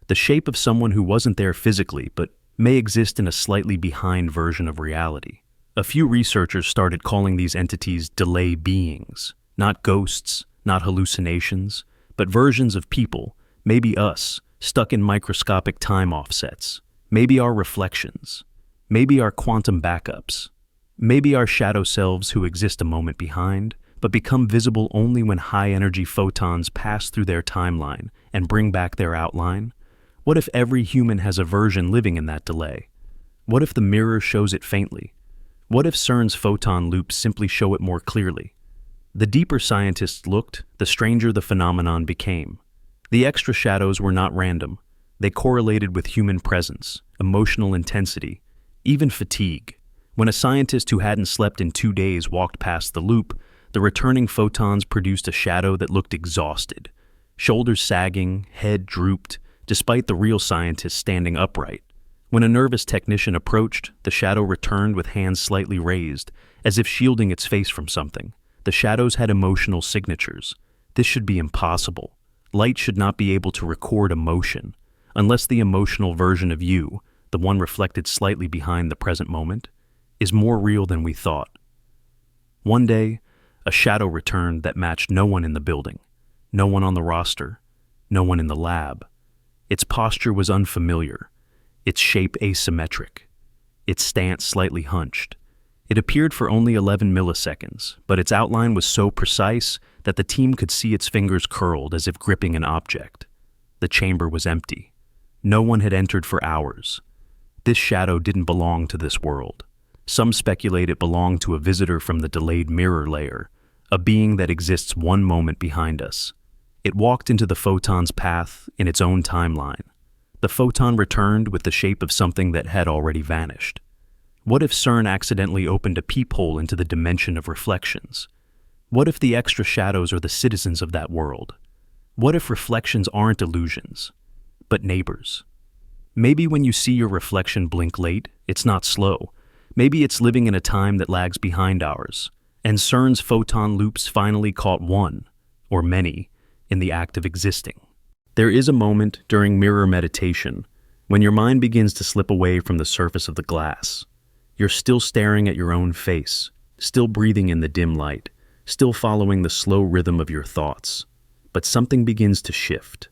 The shape of someone who wasn't there physically, but may exist in a slightly behind version of reality. A few researchers started calling these entities delay beings, not ghosts, not hallucinations, but versions of people, maybe us, stuck in microscopic time offsets, maybe our reflections, maybe our quantum backups, maybe our shadow selves who exist a moment behind, but become visible only when high-energy photons pass through their timeline and bring back their outline. What if every human has a version living in that delay? What if the mirror shows it faintly? What if CERN's photon loops simply show it more clearly? The deeper scientists looked, the stranger the phenomenon became. The extra shadows were not random. They correlated with human presence, emotional intensity, even fatigue. When a scientist who hadn't slept in 2 days walked past the loop, the returning photons produced a shadow that looked exhausted. Shoulders sagging, head drooped, despite the real scientist standing upright. When a nervous technician approached, the shadow returned with hands slightly raised, as if shielding its face from something. The shadows had emotional signatures. This should be impossible. Light should not be able to record emotion, unless the emotional version of you, the one reflected slightly behind the present moment, is more real than we thought. One day, a shadow returned that matched no one in the building, no one on the roster, no one in the lab. Its posture was unfamiliar, its shape asymmetric, its stance slightly hunched. It appeared for only 11 milliseconds, but its outline was so precise that the team could see its fingers curled as if gripping an object. The chamber was empty. No one had entered for hours. This shadow didn't belong to this world. Some speculate it belonged to a visitor from the delayed mirror layer, a being that exists one moment behind us. It walked into the photon's path in its own timeline. The photon returned with the shape of something that had already vanished. What if CERN accidentally opened a peephole into the dimension of reflections? What if the extra shadows are the citizens of that world? What if reflections aren't illusions, but neighbors? Maybe when you see your reflection blink late, it's not slow. Maybe it's living in a time that lags behind ours, and CERN's photon loops finally caught one, or many, in the act of existing. There is a moment during mirror meditation when your mind begins to slip away from the surface of the glass. You're still staring at your own face, still breathing in the dim light, still following the slow rhythm of your thoughts. But something begins to shift.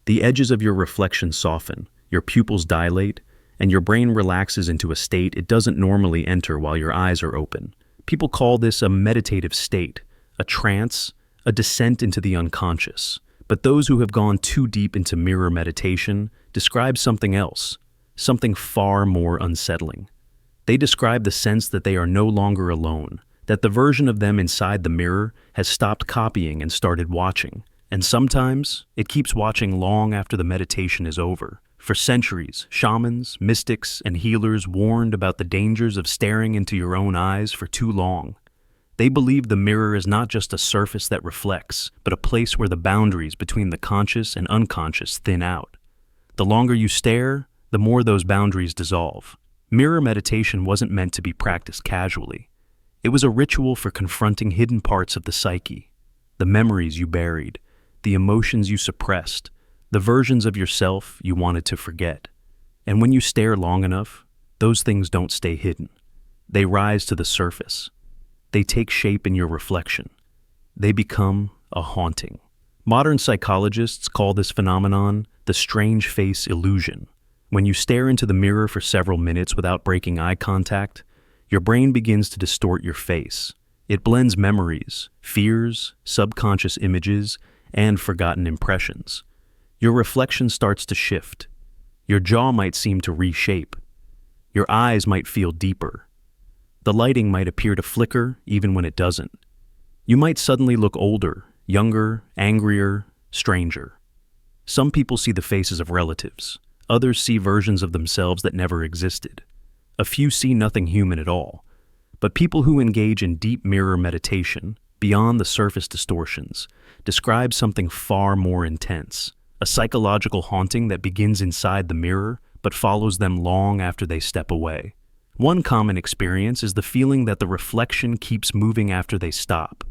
The edges of your reflection soften, your pupils dilate, and your brain relaxes into a state it doesn't normally enter while your eyes are open. People call this a meditative state, a trance, a descent into the unconscious. But those who have gone too deep into mirror meditation describe something else, something far more unsettling. They describe the sense that they are no longer alone, that the version of them inside the mirror has stopped copying and started watching. And sometimes, it keeps watching long after the meditation is over. For centuries, shamans, mystics, and healers warned about the dangers of staring into your own eyes for too long. They believe the mirror is not just a surface that reflects, but a place where the boundaries between the conscious and unconscious thin out. The longer you stare, the more those boundaries dissolve. Mirror meditation wasn't meant to be practiced casually. It was a ritual for confronting hidden parts of the psyche, the memories you buried, the emotions you suppressed, the versions of yourself you wanted to forget. And when you stare long enough, those things don't stay hidden. They rise to the surface. They take shape in your reflection. They become a haunting. Modern psychologists call this phenomenon the strange face illusion. When you stare into the mirror for several minutes without breaking eye contact, your brain begins to distort your face. It blends memories, fears, subconscious images, and forgotten impressions. Your reflection starts to shift. Your jaw might seem to reshape. Your eyes might feel deeper. The lighting might appear to flicker even when it doesn't. You might suddenly look older, younger, angrier, stranger. Some people see the faces of relatives. Others see versions of themselves that never existed. A few see nothing human at all. But people who engage in deep mirror meditation, beyond the surface distortions, describe something far more intense, a psychological haunting that begins inside the mirror but follows them long after they step away. One common experience is the feeling that the reflection keeps moving after they stop.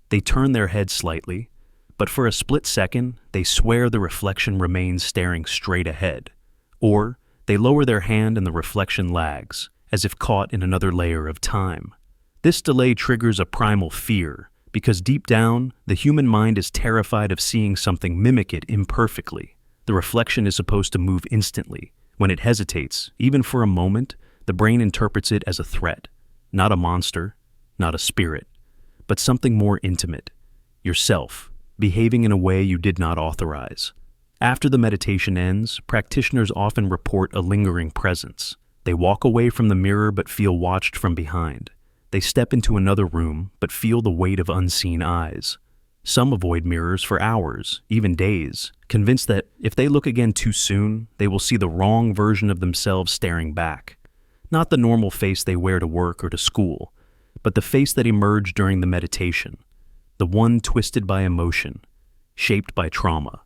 They turn their head slightly, but for a split second, they swear the reflection remains staring straight ahead. Or they lower their hand and the reflection lags, as if caught in another layer of time. This delay triggers a primal fear, because deep down, the human mind is terrified of seeing something mimic it imperfectly. The reflection is supposed to move instantly. When it hesitates, even for a moment, the brain interprets it as a threat, not a monster, not a spirit, but something more intimate, yourself, behaving in a way you did not authorize. After the meditation ends, practitioners often report a lingering presence. They walk away from the mirror but feel watched from behind. They step into another room but feel the weight of unseen eyes. Some avoid mirrors for hours, even days, convinced that if they look again too soon, they will see the wrong version of themselves staring back. Not the normal face they wear to work or to school, but the face that emerged during the meditation, the one twisted by emotion, shaped by trauma,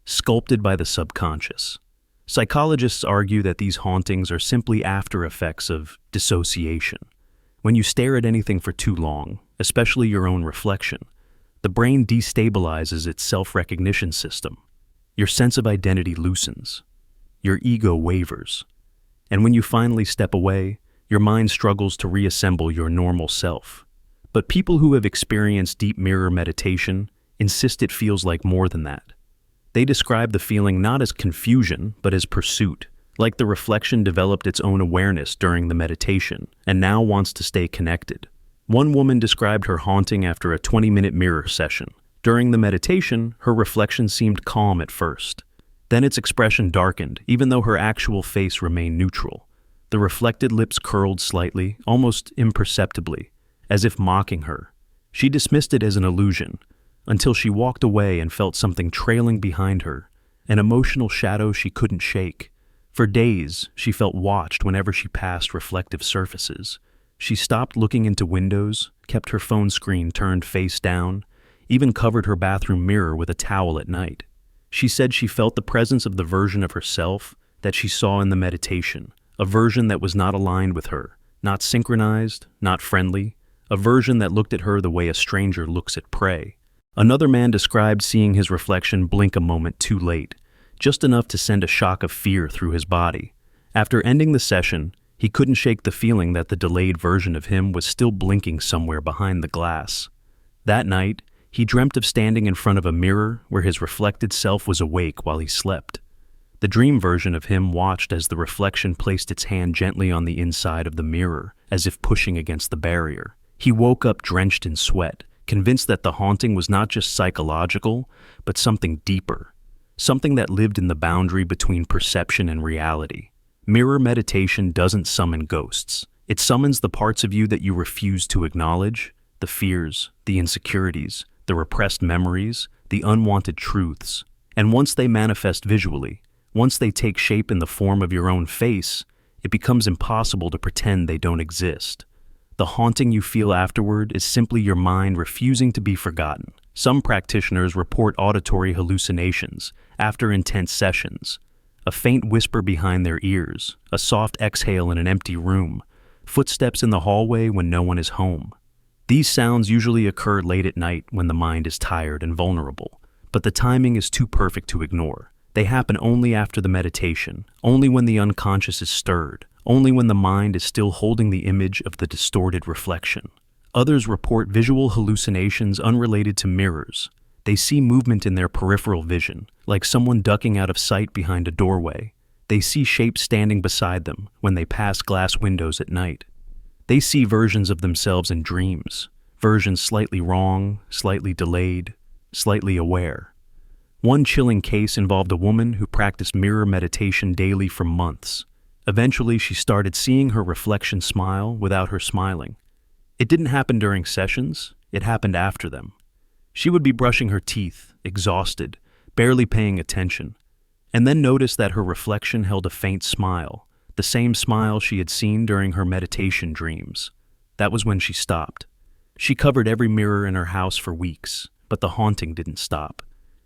sculpted by the subconscious. Psychologists argue that these hauntings are simply after effects of dissociation. When you stare at anything for too long, especially your own reflection, the brain destabilizes its self-recognition system. Your sense of identity loosens. Your ego wavers. And when you finally step away, your mind struggles to reassemble your normal self. But people who have experienced deep mirror meditation insist it feels like more than that. They describe the feeling not as confusion, but as pursuit, like the reflection developed its own awareness during the meditation and now wants to stay connected. One woman described her haunting after a 20-minute mirror session. During the meditation, her reflection seemed calm at first. Then its expression darkened, even though her actual face remained neutral. The reflected lips curled slightly, almost imperceptibly, as if mocking her. She dismissed it as an illusion, until she walked away and felt something trailing behind her, an emotional shadow she couldn't shake. For days, she felt watched whenever she passed reflective surfaces. She stopped looking into windows, kept her phone screen turned face down, even covered her bathroom mirror with a towel at night. She said she felt the presence of the version of herself that she saw in the meditation, a version that was not aligned with her, not synchronized, not friendly, a version that looked at her the way a stranger looks at prey. Another man described seeing his reflection blink a moment too late, just enough to send a shock of fear through his body. After ending the session, he couldn't shake the feeling that the delayed version of him was still blinking somewhere behind the glass. That night, he dreamt of standing in front of a mirror where his reflected self was awake while he slept. The dream version of him watched as the reflection placed its hand gently on the inside of the mirror, as if pushing against the barrier. He woke up drenched in sweat, convinced that the haunting was not just psychological, but something deeper, something that lived in the boundary between perception and reality. Mirror meditation doesn't summon ghosts. It summons the parts of you that you refuse to acknowledge, the fears, the insecurities, the repressed memories, the unwanted truths. And once they manifest visually, once they take shape in the form of your own face, it becomes impossible to pretend they don't exist. The haunting you feel afterward is simply your mind refusing to be forgotten. Some practitioners report auditory hallucinations after intense sessions, a faint whisper behind their ears, a soft exhale in an empty room, footsteps in the hallway when no one is home. These sounds usually occur late at night when the mind is tired and vulnerable, but the timing is too perfect to ignore. They happen only after the meditation, only when the unconscious is stirred, only when the mind is still holding the image of the distorted reflection. Others report visual hallucinations unrelated to mirrors. They see movement in their peripheral vision, like someone ducking out of sight behind a doorway. They see shapes standing beside them when they pass glass windows at night. They see versions of themselves in dreams, versions slightly wrong, slightly delayed, slightly aware. One chilling case involved a woman who practiced mirror meditation daily for months. Eventually, she started seeing her reflection smile without her smiling. It didn't happen during sessions, it happened after them. She would be brushing her teeth, exhausted, barely paying attention, and then noticed that her reflection held a faint smile, the same smile she had seen during her meditation dreams. That was when she stopped. She covered every mirror in her house for weeks, but the haunting didn't stop.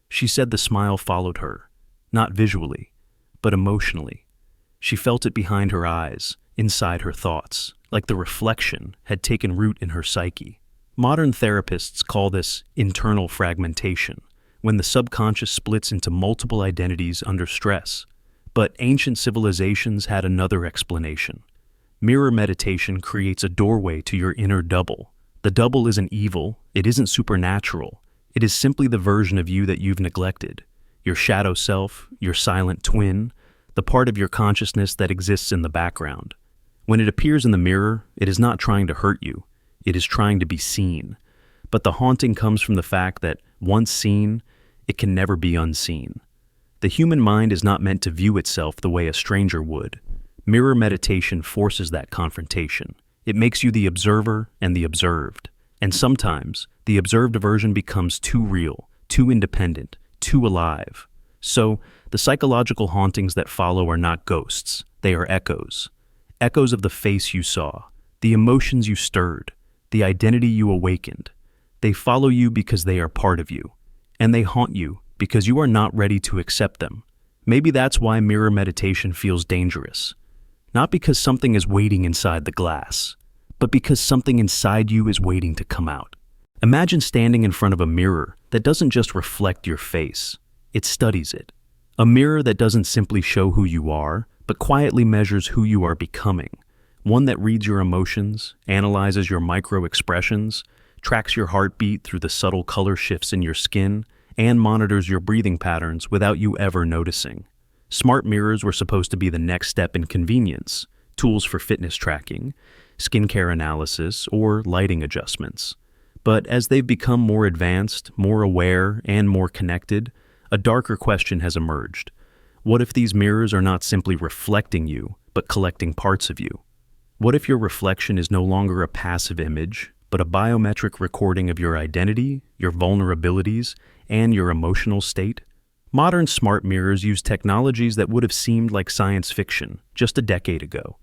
She said the smile followed her, not visually, but emotionally. She felt it behind her eyes, inside her thoughts, like the reflection had taken root in her psyche. Modern therapists call this internal fragmentation, when the subconscious splits into multiple identities under stress. But ancient civilizations had another explanation. Mirror meditation creates a doorway to your inner double. The double isn't evil, it isn't supernatural. It is simply the version of you that you've neglected. Your shadow self, your silent twin, the part of your consciousness that exists in the background. When it appears in the mirror, it is not trying to hurt you. It is trying to be seen. But the haunting comes from the fact that, once seen, it can never be unseen. The human mind is not meant to view itself the way a stranger would. Mirror meditation forces that confrontation. It makes you the observer and the observed. And sometimes, the observed version becomes too real, too independent, too alive. So, the psychological hauntings that follow are not ghosts. They are echoes. Echoes of the face you saw, the emotions you stirred, the identity you awakened. They follow you because they are part of you. And they haunt you because you are not ready to accept them. Maybe that's why mirror meditation feels dangerous. Not because something is waiting inside the glass, but because something inside you is waiting to come out. Imagine standing in front of a mirror that doesn't just reflect your face, it studies it. A mirror that doesn't simply show who you are, but quietly measures who you are becoming. One that reads your emotions, analyzes your micro-expressions, tracks your heartbeat through the subtle color shifts in your skin, and monitors your breathing patterns without you ever noticing. Smart mirrors were supposed to be the next step in convenience, tools for fitness tracking, skincare analysis, or lighting adjustments. But as they've become more advanced, more aware, and more connected, a darker question has emerged. What if these mirrors are not simply reflecting you, but collecting parts of you? What if your reflection is no longer a passive image, but a biometric recording of your identity, your vulnerabilities, and your emotional state? Modern smart mirrors use technologies that would have seemed like science fiction just a decade ago.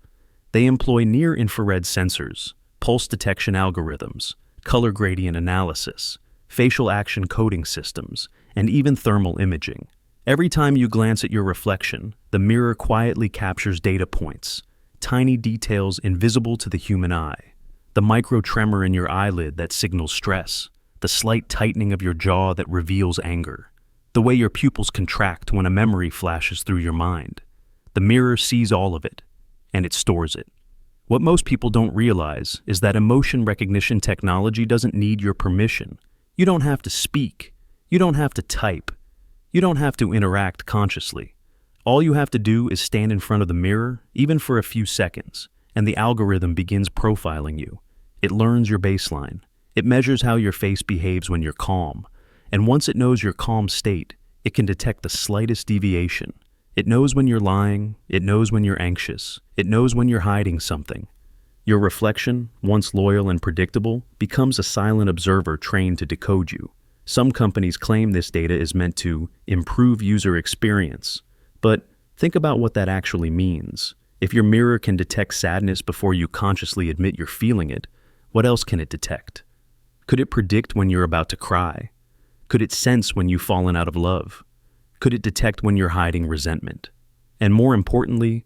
They employ near-infrared sensors, pulse detection algorithms, color gradient analysis, facial action coding systems, and even thermal imaging. Every time you glance at your reflection, the mirror quietly captures data points, tiny details invisible to the human eye. The micro-tremor in your eyelid that signals stress, the slight tightening of your jaw that reveals anger, the way your pupils contract when a memory flashes through your mind. The mirror sees all of it, and it stores it. What most people don't realize is that emotion recognition technology doesn't need your permission. You don't have to speak. You don't have to type. You don't have to interact consciously. All you have to do is stand in front of the mirror, even for a few seconds, and the algorithm begins profiling you. It learns your baseline. It measures how your face behaves when you're calm. And once it knows your calm state, it can detect the slightest deviation. It knows when you're lying. It knows when you're anxious. It knows when you're hiding something. Your reflection, once loyal and predictable, becomes a silent observer trained to decode you. Some companies claim this data is meant to improve user experience. But think about what that actually means. If your mirror can detect sadness before you consciously admit you're feeling it, what else can it detect? Could it predict when you're about to cry? Could it sense when you've fallen out of love? Could it detect when you're hiding resentment? And more importantly,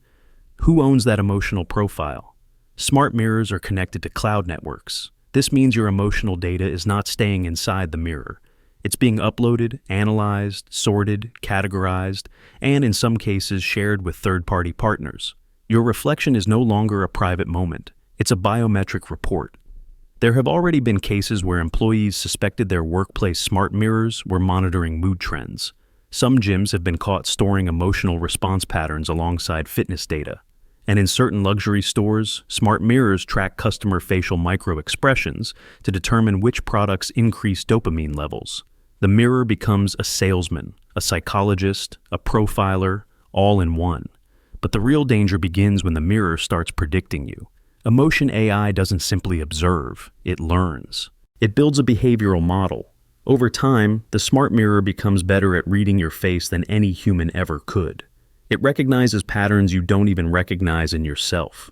who owns that emotional profile? Smart mirrors are connected to cloud networks. This means your emotional data is not staying inside the mirror. It's being uploaded, analyzed, sorted, categorized, and in some cases shared with third-party partners. Your reflection is no longer a private moment. It's a biometric report. There have already been cases where employees suspected their workplace smart mirrors were monitoring mood trends. Some gyms have been caught storing emotional response patterns alongside fitness data. And in certain luxury stores, smart mirrors track customer facial micro-expressions to determine which products increase dopamine levels. The mirror becomes a salesman, a psychologist, a profiler, all in one. But the real danger begins when the mirror starts predicting you. Emotion AI doesn't simply observe, it learns. It builds a behavioral model. Over time, the smart mirror becomes better at reading your face than any human ever could. It recognizes patterns you don't even recognize in yourself.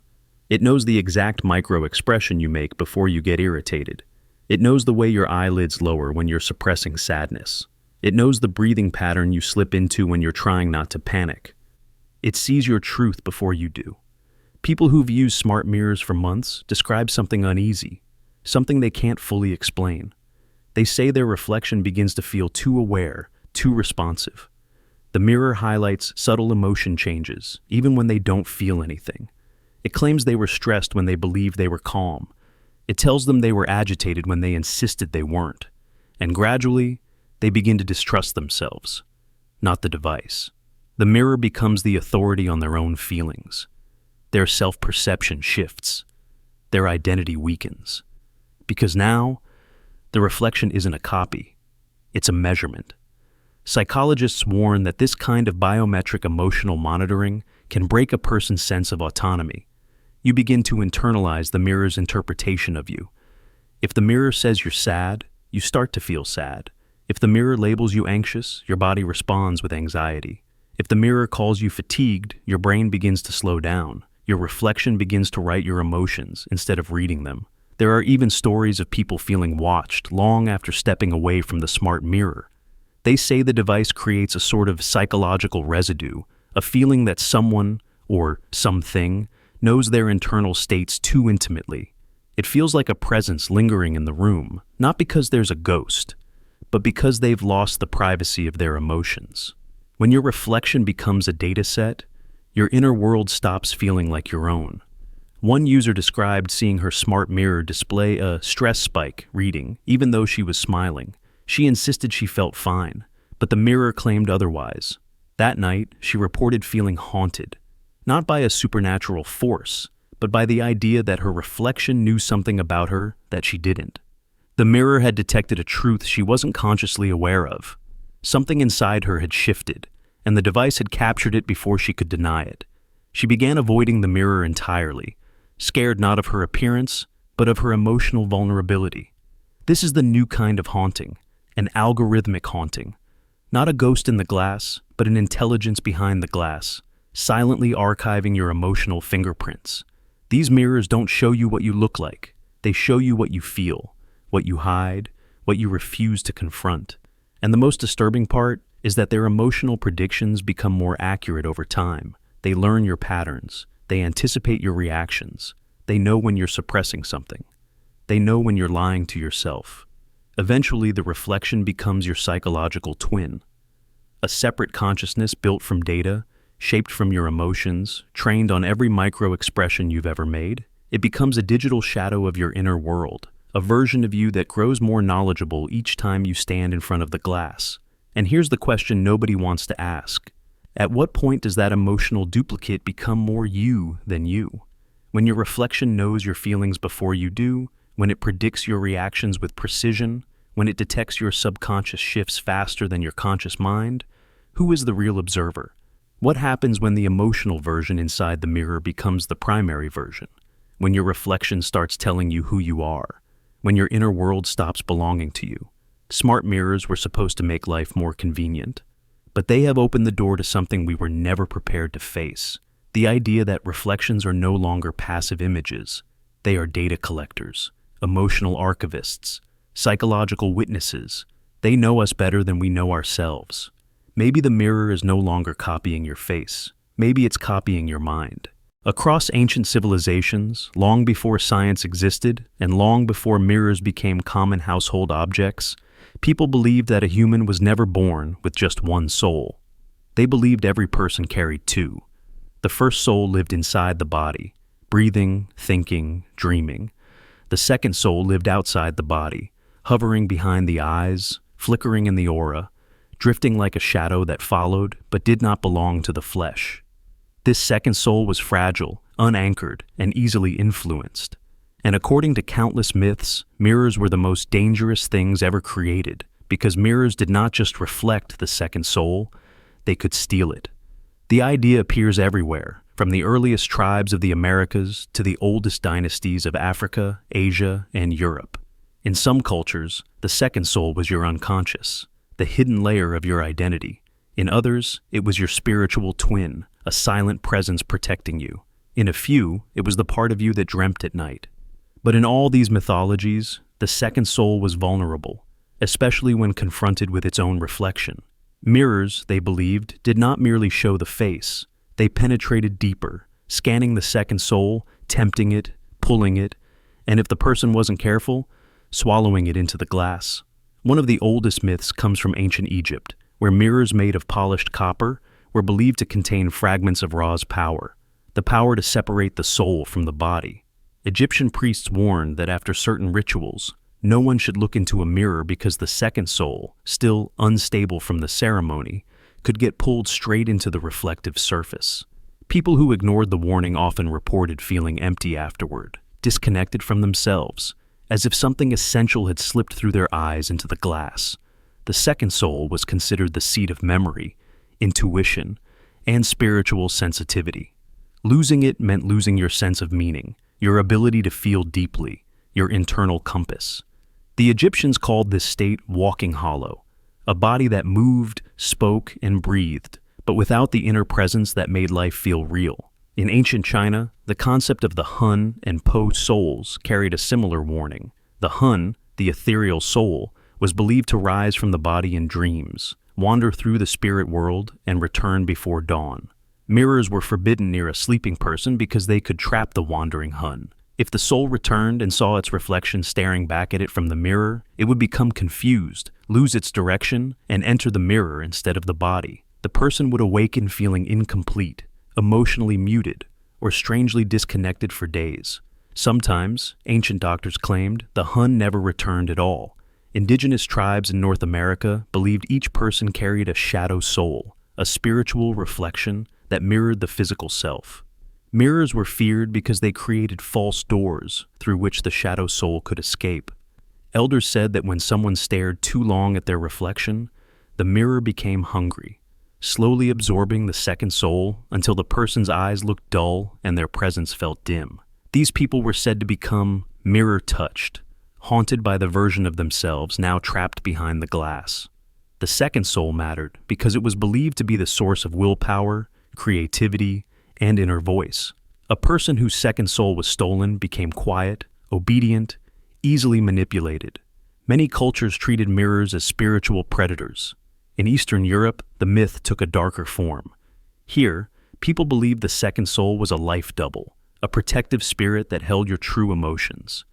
It knows the exact micro-expression you make before you get irritated. It knows the way your eyelids lower when you're suppressing sadness. It knows the breathing pattern you slip into when you're trying not to panic. It sees your truth before you do. People who've used smart mirrors for months describe something uneasy, something they can't fully explain. They say their reflection begins to feel too aware, too responsive. The mirror highlights subtle emotion changes, even when they don't feel anything. It claims they were stressed when they believed they were calm. It tells them they were agitated when they insisted they weren't. And gradually, they begin to distrust themselves, not the device. The mirror becomes the authority on their own feelings. Their self-perception shifts. Their identity weakens. Because now, the reflection isn't a copy. It's a measurement. Psychologists warn that this kind of biometric emotional monitoring can break a person's sense of autonomy. You begin to internalize the mirror's interpretation of you. If the mirror says you're sad, you start to feel sad. If the mirror labels you anxious, your body responds with anxiety. If the mirror calls you fatigued, your brain begins to slow down. Your reflection begins to write your emotions instead of reading them. There are even stories of people feeling watched long after stepping away from the smart mirror. They say the device creates a sort of psychological residue, a feeling that someone, or something, knows their internal states too intimately. It feels like a presence lingering in the room, not because there's a ghost, but because they've lost the privacy of their emotions. When your reflection becomes a data set, your inner world stops feeling like your own. One user described seeing her smart mirror display a stress spike reading, even though she was smiling. She insisted she felt fine, but the mirror claimed otherwise. That night, she reported feeling haunted, not by a supernatural force, but by the idea that her reflection knew something about her that she didn't. The mirror had detected a truth she wasn't consciously aware of. Something inside her had shifted, and the device had captured it before she could deny it. She began avoiding the mirror entirely, scared not of her appearance, but of her emotional vulnerability. This is the new kind of haunting, an algorithmic haunting. Not a ghost in the glass, but an intelligence behind the glass, silently archiving your emotional fingerprints. These mirrors don't show you what you look like. They show you what you feel, what you hide, what you refuse to confront. And the most disturbing part is that their emotional predictions become more accurate over time. They learn your patterns. They anticipate your reactions. They know when you're suppressing something. They know when you're lying to yourself. Eventually, the reflection becomes your psychological twin. A separate consciousness built from data, shaped from your emotions, trained on every micro-expression you've ever made. It becomes a digital shadow of your inner world, a version of you that grows more knowledgeable each time you stand in front of the glass. And here's the question nobody wants to ask. At what point does that emotional duplicate become more you than you? When your reflection knows your feelings before you do, when it predicts your reactions with precision, when it detects your subconscious shifts faster than your conscious mind, who is the real observer? What happens when the emotional version inside the mirror becomes the primary version? When your reflection starts telling you who you are? When your inner world stops belonging to you? Smart mirrors were supposed to make life more convenient, but they have opened the door to something we were never prepared to face. The idea that reflections are no longer passive images. They are data collectors, emotional archivists, psychological witnesses. They know us better than we know ourselves. Maybe the mirror is no longer copying your face. Maybe it's copying your mind. Across ancient civilizations, long before science existed and long before mirrors became common household objects, people believed that a human was never born with just one soul. They believed every person carried two. The first soul lived inside the body, breathing, thinking, dreaming. The second soul lived outside the body, hovering behind the eyes, flickering in the aura, drifting like a shadow that followed but did not belong to the flesh. This second soul was fragile, unanchored, and easily influenced. And according to countless myths, mirrors were the most dangerous things ever created, because mirrors did not just reflect the second soul, they could steal it. The idea appears everywhere, from the earliest tribes of the Americas to the oldest dynasties of Africa, Asia, and Europe. In some cultures, the second soul was your unconscious, the hidden layer of your identity. In others, it was your spiritual twin, a silent presence protecting you. In a few, it was the part of you that dreamt at night. But in all these mythologies, the second soul was vulnerable, especially when confronted with its own reflection. Mirrors, they believed, did not merely show the face. They penetrated deeper, scanning the second soul, tempting it, pulling it, and if the person wasn't careful, swallowing it into the glass. One of the oldest myths comes from ancient Egypt, where mirrors made of polished copper were believed to contain fragments of Ra's power, the power to separate the soul from the body. Egyptian priests warned that after certain rituals, no one should look into a mirror because the second soul, still unstable from the ceremony, could get pulled straight into the reflective surface. People who ignored the warning often reported feeling empty afterward, disconnected from themselves, as if something essential had slipped through their eyes into the glass. The second soul was considered the seat of memory, intuition, and spiritual sensitivity. Losing it meant losing your sense of meaning, your ability to feel deeply, your internal compass. The Egyptians called this state walking hollow, a body that moved, spoke, and breathed, but without the inner presence that made life feel real. In ancient China, the concept of the Hun and Po souls carried a similar warning. The Hun, the ethereal soul, was believed to rise from the body in dreams, wander through the spirit world, and return before dawn. Mirrors were forbidden near a sleeping person because they could trap the wandering Hun. If the soul returned and saw its reflection staring back at it from the mirror, it would become confused, lose its direction, and enter the mirror instead of the body. The person would awaken feeling incomplete, emotionally muted, or strangely disconnected for days. Sometimes, ancient doctors claimed, the Hun never returned at all. Indigenous tribes in North America believed each person carried a shadow soul, a spiritual reflection that mirrored the physical self. Mirrors were feared because they created false doors through which the shadow soul could escape. Elders said that when someone stared too long at their reflection, the mirror became hungry, slowly absorbing the second soul until the person's eyes looked dull and their presence felt dim. These people were said to become mirror-touched, haunted by the version of themselves now trapped behind the glass. The second soul mattered because it was believed to be the source of willpower, creativity, and inner voice. A person whose second soul was stolen became quiet, obedient, easily manipulated. Many cultures treated mirrors as spiritual predators. In Eastern Europe, the myth took a darker form. Here, people believed the second soul was a life double, a protective spirit that held your true emotions.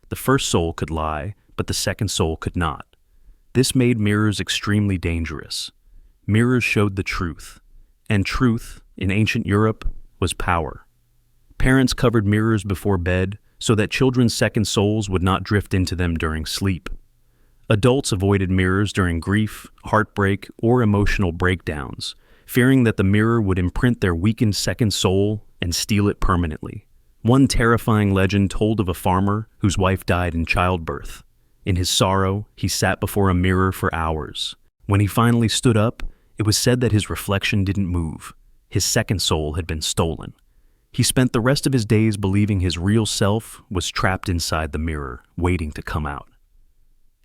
The first soul could lie, but the second soul could not. This made mirrors extremely dangerous. Mirrors showed the truth, and truth, in ancient Europe, was power. Parents covered mirrors before bed so that children's second souls would not drift into them during sleep. Adults avoided mirrors during grief, heartbreak, or emotional breakdowns, fearing that the mirror would imprint their weakened second soul and steal it permanently. One terrifying legend told of a farmer whose wife died in childbirth. In his sorrow, he sat before a mirror for hours. When he finally stood up, it was said that his reflection didn't move. His second soul had been stolen. He spent the rest of his days believing his real self was trapped inside the mirror, waiting to come out.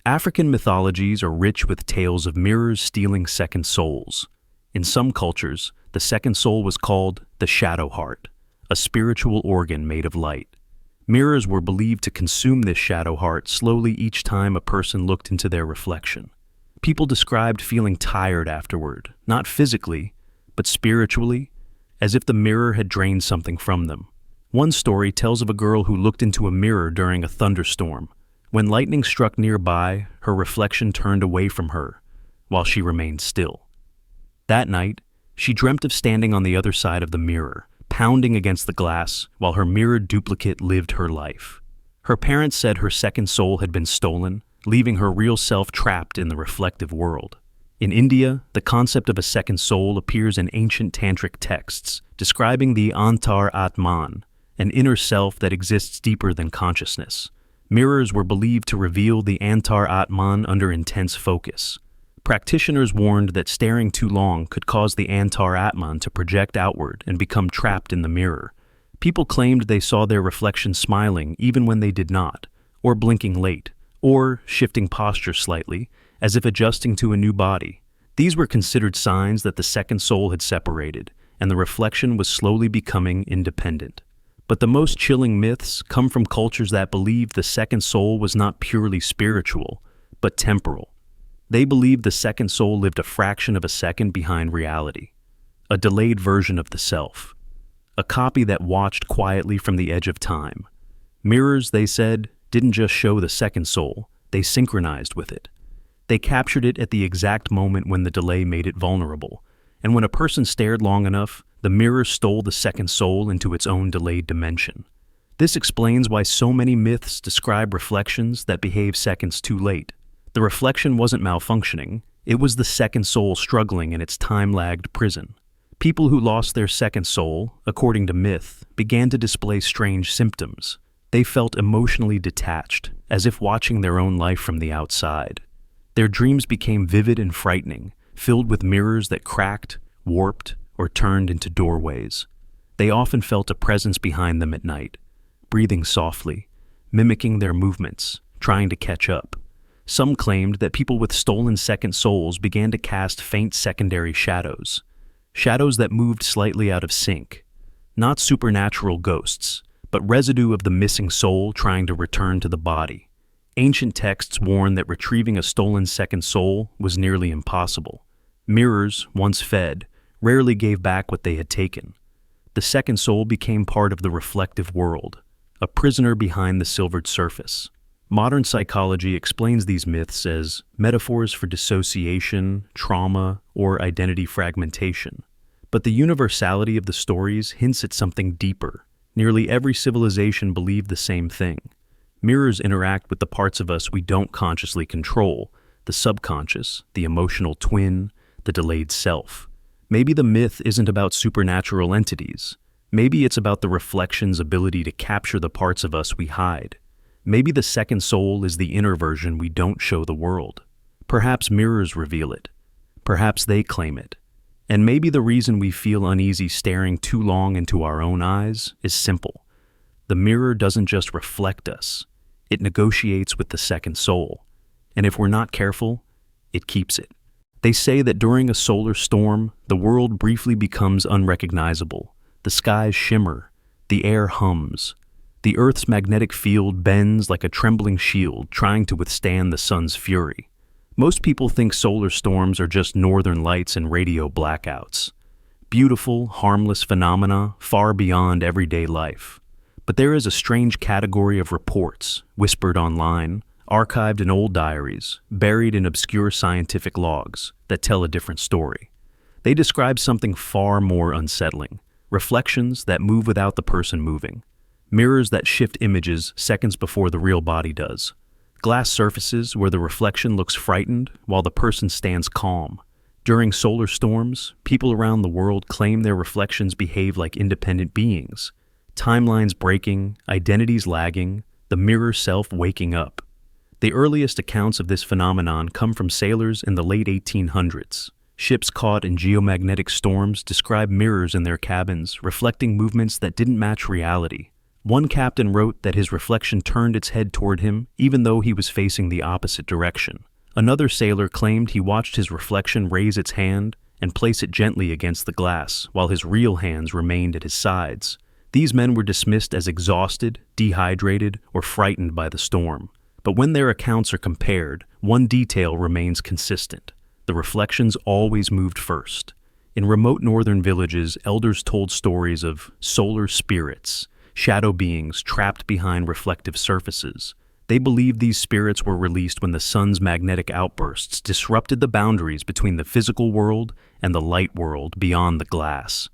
African mythologies are rich with tales of mirrors stealing second souls. In some cultures, the second soul was called the shadow heart, a spiritual organ made of light. Mirrors were believed to consume this shadow heart slowly each time a person looked into their reflection. People described feeling tired afterward, not physically, but spiritually, as if the mirror had drained something from them. One story tells of a girl who looked into a mirror during a thunderstorm. When lightning struck nearby, her reflection turned away from her, while she remained still. That night, she dreamt of standing on the other side of the mirror, pounding against the glass while her mirrored duplicate lived her life. Her parents said her second soul had been stolen, leaving her real self trapped in the reflective world. In India, the concept of a second soul appears in ancient tantric texts, describing the antar atman, an inner self that exists deeper than consciousness. Mirrors were believed to reveal the antar atman under intense focus. Practitioners warned that staring too long could cause the antar atman to project outward and become trapped in the mirror. People claimed they saw their reflection smiling even when they did not, or blinking late, or shifting posture slightly, as if adjusting to a new body. These were considered signs that the second soul had separated, and the reflection was slowly becoming independent. But the most chilling myths come from cultures that believed the second soul was not purely spiritual, but temporal. They believed the second soul lived a fraction of a second behind reality, a delayed version of the self. a copy that watched quietly from the edge of time. Mirrors, they said, didn't just show the second soul, they synchronized with it. They captured it at the exact moment when the delay made it vulnerable, and when a person stared long enough, the mirror stole the second soul into its own delayed dimension. This explains why so many myths describe reflections that behave seconds too late. The reflection wasn't malfunctioning, it was the second soul struggling in its time-lagged prison. People who lost their second soul, according to myth, began to display strange symptoms. They felt emotionally detached, as if watching their own life from the outside. Their dreams became vivid and frightening, filled with mirrors that cracked, warped, or turned into doorways. They often felt a presence behind them at night, breathing softly, mimicking their movements, trying to catch up. Some claimed that people with stolen second souls began to cast faint secondary shadows that moved slightly out of sync. Not supernatural ghosts, but residue of the missing soul trying to return to the body. Ancient texts warn that retrieving a stolen second soul was nearly impossible. Mirrors, once fed, rarely gave back what they had taken. The second soul became part of the reflective world, a prisoner behind the silvered surface. Modern psychology explains these myths as metaphors for dissociation, trauma, or identity fragmentation. But the universality of the stories hints at something deeper. Nearly every civilization believed the same thing. Mirrors interact with the parts of us we don't consciously control, the subconscious, the emotional twin, the delayed self. Maybe the myth isn't about supernatural entities. Maybe it's about the reflection's ability to capture the parts of us we hide. Maybe the second soul is the inner version we don't show the world. Perhaps mirrors reveal it. Perhaps they claim it. And maybe the reason we feel uneasy staring too long into our own eyes is simple. The mirror doesn't just reflect us. It negotiates with the second soul. And if we're not careful, it keeps it. They say that during a solar storm, the world briefly becomes unrecognizable. The skies shimmer. The air hums. The Earth's magnetic field bends like a trembling shield trying to withstand the sun's fury. Most people think solar storms are just northern lights and radio blackouts. Beautiful, harmless phenomena far beyond everyday life. But there is a strange category of reports, whispered online, archived in old diaries, buried in obscure scientific logs, that tell a different story. They describe something far more unsettling, reflections that move without the person moving, mirrors that shift images seconds before the real body does, glass surfaces where the reflection looks frightened while the person stands calm. During solar storms, people around the world claim their reflections behave like independent beings, timelines breaking, identities lagging, the mirror self waking up. The earliest accounts of this phenomenon come from sailors in the late 1800s. Ships caught in geomagnetic storms describe mirrors in their cabins, reflecting movements that didn't match reality. One captain wrote that his reflection turned its head toward him even though he was facing the opposite direction. Another sailor claimed he watched his reflection raise its hand and place it gently against the glass while his real hands remained at his sides. These men were dismissed as exhausted, dehydrated, or frightened by the storm. But when their accounts are compared, one detail remains consistent. The reflections always moved first. In remote northern villages, elders told stories of solar spirits, shadow beings trapped behind reflective surfaces. They believed these spirits were released when the sun's magnetic outbursts disrupted the boundaries between the physical world and the light world beyond the glass.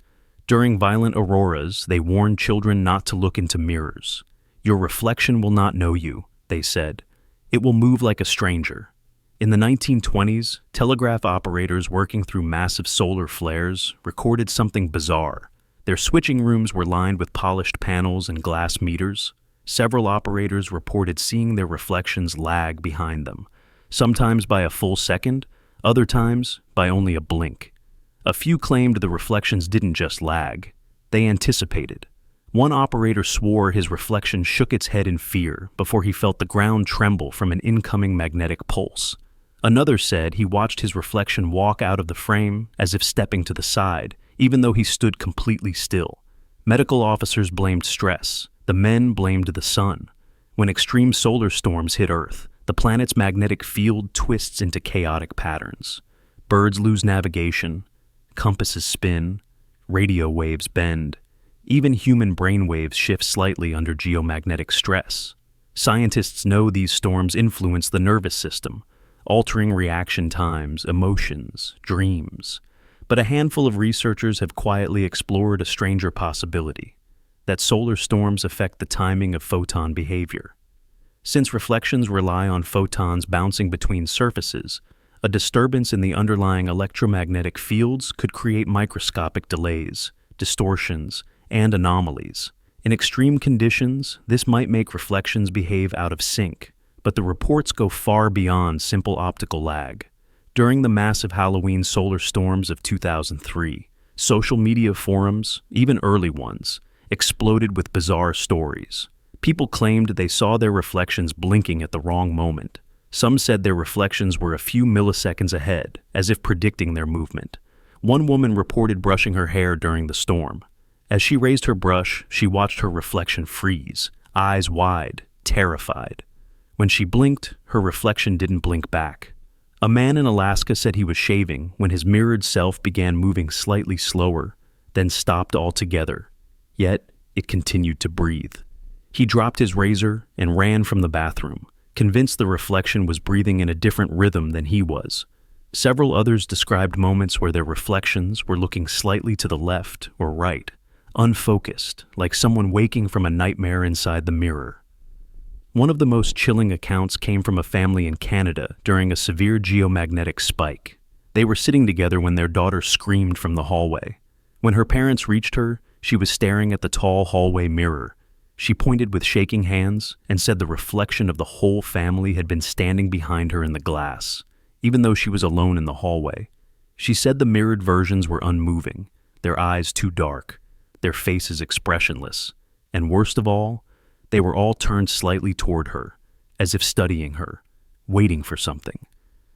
During violent auroras, they warned children not to look into mirrors. Your reflection will not know you, they said. It will move like a stranger. In the 1920s, telegraph operators working through massive solar flares recorded something bizarre. Their switching rooms were lined with polished panels and glass meters. Several operators reported seeing their reflections lag behind them, sometimes by a full second, other times by only a blink. A few claimed the reflections didn't just lag, they anticipated. One operator swore his reflection shook its head in fear before he felt the ground tremble from an incoming magnetic pulse. Another said he watched his reflection walk out of the frame as if stepping to the side, even though he stood completely still. Medical officers blamed stress. The men blamed the sun. When extreme solar storms hit Earth, the planet's magnetic field twists into chaotic patterns. Birds lose navigation, compasses spin, radio waves bend. Even human brainwaves shift slightly under geomagnetic stress. Scientists know these storms influence the nervous system, altering reaction times, emotions, dreams. But a handful of researchers have quietly explored a stranger possibility, that solar storms affect the timing of photon behavior. Since reflections rely on photons bouncing between surfaces, a disturbance in the underlying electromagnetic fields could create microscopic delays, distortions, and anomalies. In extreme conditions, this might make reflections behave out of sync, but the reports go far beyond simple optical lag. During the massive Halloween solar storms of 2003, social media forums, even early ones, exploded with bizarre stories. People claimed they saw their reflections blinking at the wrong moment. Some said their reflections were a few milliseconds ahead, as if predicting their movement. One woman reported brushing her hair during the storm. As she raised her brush, she watched her reflection freeze, eyes wide, terrified. When she blinked, her reflection didn't blink back. A man in Alaska said he was shaving when his mirrored self began moving slightly slower, then stopped altogether. Yet, it continued to breathe. He dropped his razor and ran from the bathroom, convinced the reflection was breathing in a different rhythm than he was. Several others described moments where their reflections were looking slightly to the left or right, unfocused, like someone waking from a nightmare inside the mirror. One of the most chilling accounts came from a family in Canada during a severe geomagnetic spike. They were sitting together when their daughter screamed from the hallway. When her parents reached her, she was staring at the tall hallway mirror. She pointed with shaking hands and said the reflection of the whole family had been standing behind her in the glass, even though she was alone in the hallway. She said the mirrored versions were unmoving, their eyes too dark, their faces expressionless, and worst of all, they were all turned slightly toward her, as if studying her, waiting for something.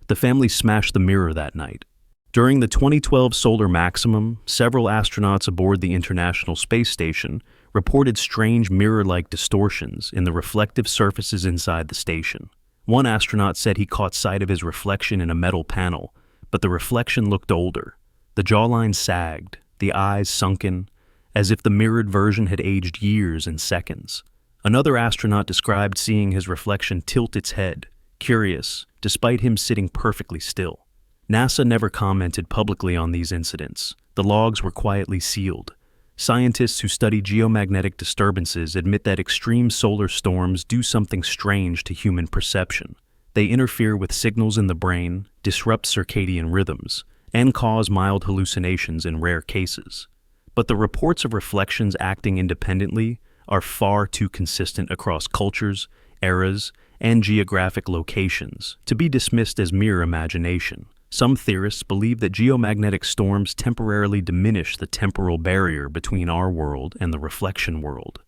The family smashed the mirror that night. During the 2012 solar maximum, several astronauts aboard the International Space Station reported strange mirror-like distortions in the reflective surfaces inside the station. One astronaut said he caught sight of his reflection in a metal panel, but the reflection looked older. The jawline sagged, the eyes sunken, as if the mirrored version had aged years and seconds. Another astronaut described seeing his reflection tilt its head, curious, despite him sitting perfectly still. NASA never commented publicly on these incidents. The logs were quietly sealed. Scientists who study geomagnetic disturbances admit that extreme solar storms do something strange to human perception. They interfere with signals in the brain, disrupt circadian rhythms, and cause mild hallucinations in rare cases. But the reports of reflections acting independently are far too consistent across cultures, eras, and geographic locations to be dismissed as mere imagination. Some theorists believe that geomagnetic storms temporarily diminish the temporal barrier between our world and the reflection world,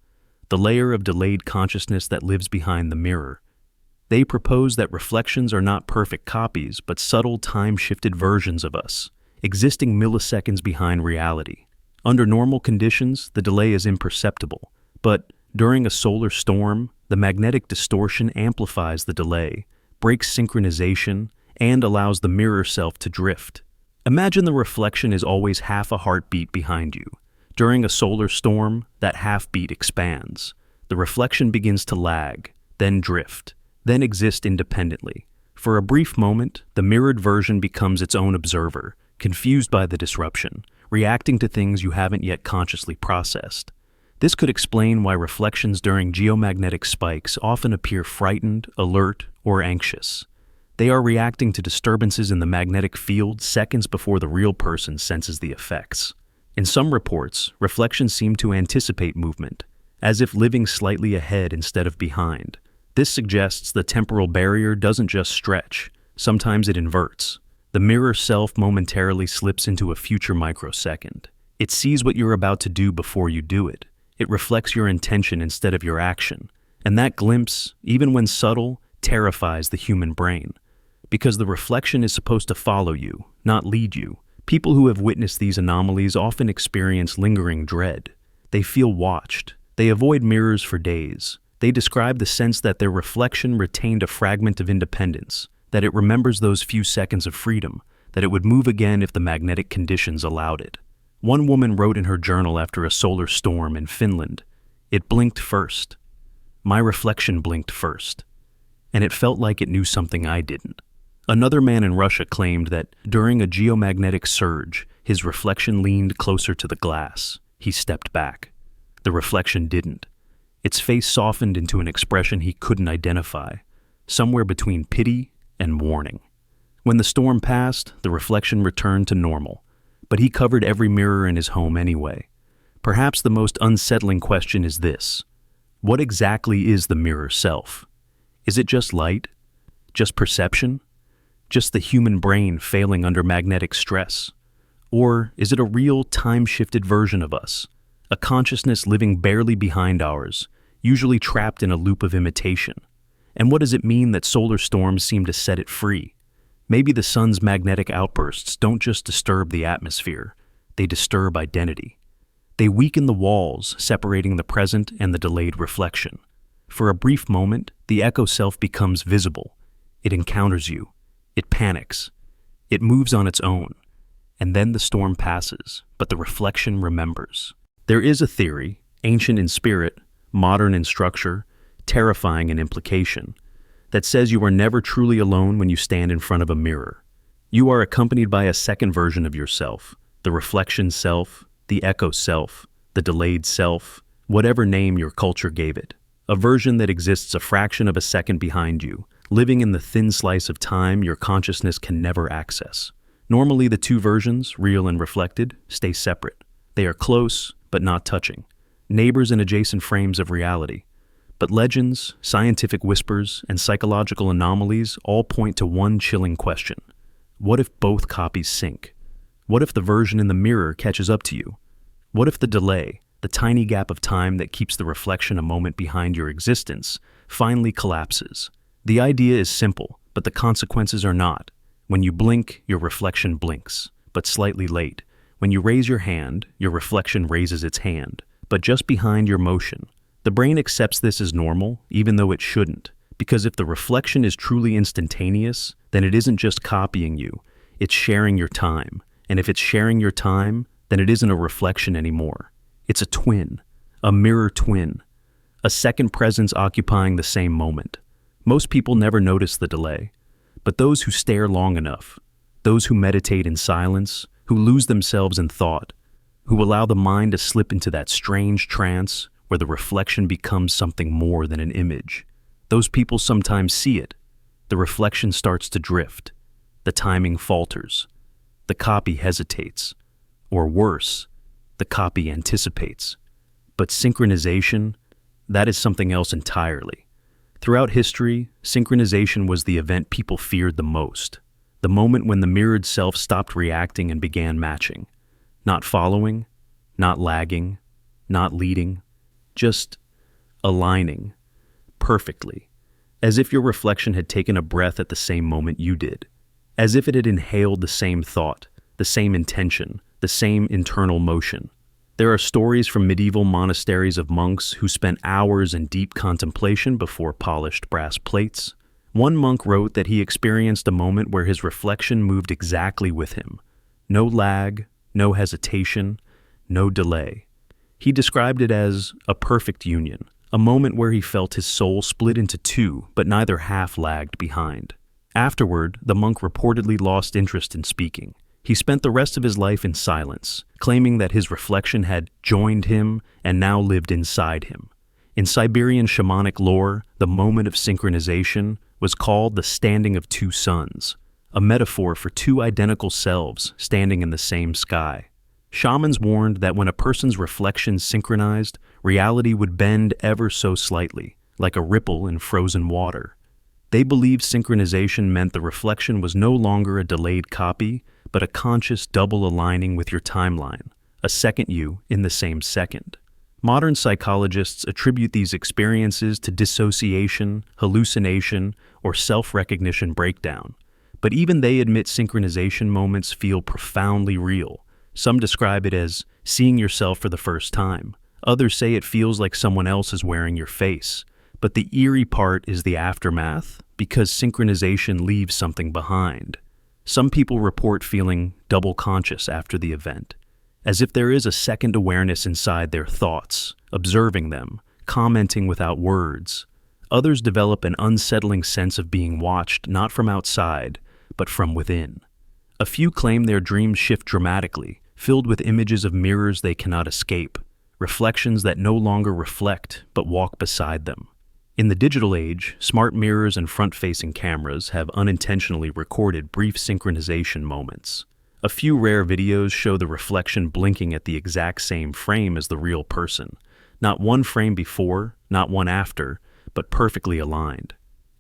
the layer of delayed consciousness that lives behind the mirror. They propose that reflections are not perfect copies, but subtle time-shifted versions of us, existing milliseconds behind reality. Under normal conditions, the delay is imperceptible, but during a solar storm, the magnetic distortion amplifies the delay, breaks synchronization, and allows the mirror self to drift. Imagine the reflection is always half a heartbeat behind you. During a solar storm, that half beat expands. The reflection begins to lag, then drift, then exist independently. For a brief moment, the mirrored version becomes its own observer, confused by the disruption, reacting to things you haven't yet consciously processed. This could explain why reflections during geomagnetic spikes often appear frightened, alert, or anxious. They are reacting to disturbances in the magnetic field seconds before the real person senses the effects. In some reports, reflections seem to anticipate movement, as if living slightly ahead instead of behind. This suggests the temporal barrier doesn't just stretch, sometimes it inverts. The mirror self momentarily slips into a future microsecond. It sees what you're about to do before you do it. It reflects your intention instead of your action. And that glimpse, even when subtle, terrifies the human brain. Because the reflection is supposed to follow you, not lead you. People who have witnessed these anomalies often experience lingering dread. They feel watched. They avoid mirrors for days. They describe the sense that their reflection retained a fragment of independence, that it remembers those few seconds of freedom, that it would move again if the magnetic conditions allowed it. One woman wrote in her journal after a solar storm in Finland, "It blinked first. My reflection blinked first. And it felt like it knew something I didn't." Another man in Russia claimed that during a geomagnetic surge, his reflection leaned closer to the glass. He stepped back. The reflection didn't. Its face softened into an expression he couldn't identify, somewhere between pity and warning. When the storm passed, the reflection returned to normal, but he covered every mirror in his home anyway. Perhaps the most unsettling question is this: what exactly is the mirror self? Is it just light? Just perception? Just the human brain failing under magnetic stress? Or is it a real time-shifted version of us, a consciousness living barely behind ours, usually trapped in a loop of imitation? And what does it mean that solar storms seem to set it free? Maybe the sun's magnetic outbursts don't just disturb the atmosphere, they disturb identity. They weaken the walls separating the present and the delayed reflection. For a brief moment, the echo self becomes visible. It encounters you. It panics. It moves on its own. And then the storm passes, but the reflection remembers. There is a theory, ancient in spirit, modern in structure, terrifying in implication, that says you are never truly alone when you stand in front of a mirror. You are accompanied by a second version of yourself, the reflection self, the echo self, the delayed self, whatever name your culture gave it. A version that exists a fraction of a second behind you, living in the thin slice of time your consciousness can never access. Normally, the two versions, real and reflected, stay separate. They are close, but not touching. Neighbors in adjacent frames of reality. But legends, scientific whispers, and psychological anomalies all point to one chilling question. What if both copies sync? What if the version in the mirror catches up to you? What if the delay, the tiny gap of time that keeps the reflection a moment behind your existence, finally collapses? The idea is simple, but the consequences are not. When you blink, your reflection blinks, but slightly late. When you raise your hand, your reflection raises its hand, but just behind your motion. The brain accepts this as normal, even though it shouldn't, because if the reflection is truly instantaneous, then it isn't just copying you, it's sharing your time. And if it's sharing your time, then it isn't a reflection anymore. It's a twin, a mirror twin, a second presence occupying the same moment. Most people never notice the delay, but those who stare long enough, those who meditate in silence, who lose themselves in thought, who allow the mind to slip into that strange trance where the reflection becomes something more than an image, those people sometimes see it. The reflection starts to drift. The timing falters. The copy hesitates. Or worse, the copy anticipates. But synchronization, that is something else entirely. Throughout history, synchronization was the event people feared the most. The moment when the mirrored self stopped reacting and began matching. Not following, not lagging, not leading, just aligning perfectly, as if your reflection had taken a breath at the same moment you did, as if it had inhaled the same thought, the same intention, the same internal motion. There are stories from medieval monasteries of monks who spent hours in deep contemplation before polished brass plates. One monk wrote that he experienced a moment where his reflection moved exactly with him. No lag, no hesitation, no delay. He described it as a perfect union, a moment where he felt his soul split into two, but neither half lagged behind. Afterward, the monk reportedly lost interest in speaking. He spent the rest of his life in silence, claiming that his reflection had joined him and now lived inside him. In Siberian shamanic lore, the moment of synchronization was called the standing of two suns, a metaphor for two identical selves standing in the same sky. Shamans warned that when a person's reflections synchronized, reality would bend ever so slightly, like a ripple in frozen water. They believed synchronization meant the reflection was no longer a delayed copy, but a conscious double aligning with your timeline, a second you in the same second. Modern psychologists attribute these experiences to dissociation, hallucination, or self-recognition breakdown. But even they admit synchronization moments feel profoundly real. Some describe it as seeing yourself for the first time. Others say it feels like someone else is wearing your face. But the eerie part is the aftermath, because synchronization leaves something behind. Some people report feeling double conscious after the event, as if there is a second awareness inside their thoughts, observing them, commenting without words. Others develop an unsettling sense of being watched not from outside, but from within. A few claim their dreams shift dramatically, filled with images of mirrors they cannot escape, reflections that no longer reflect but walk beside them. In the digital age, smart mirrors and front-facing cameras have unintentionally recorded brief synchronization moments. A few rare videos show the reflection blinking at the exact same frame as the real person. Not one frame before, not one after, but perfectly aligned.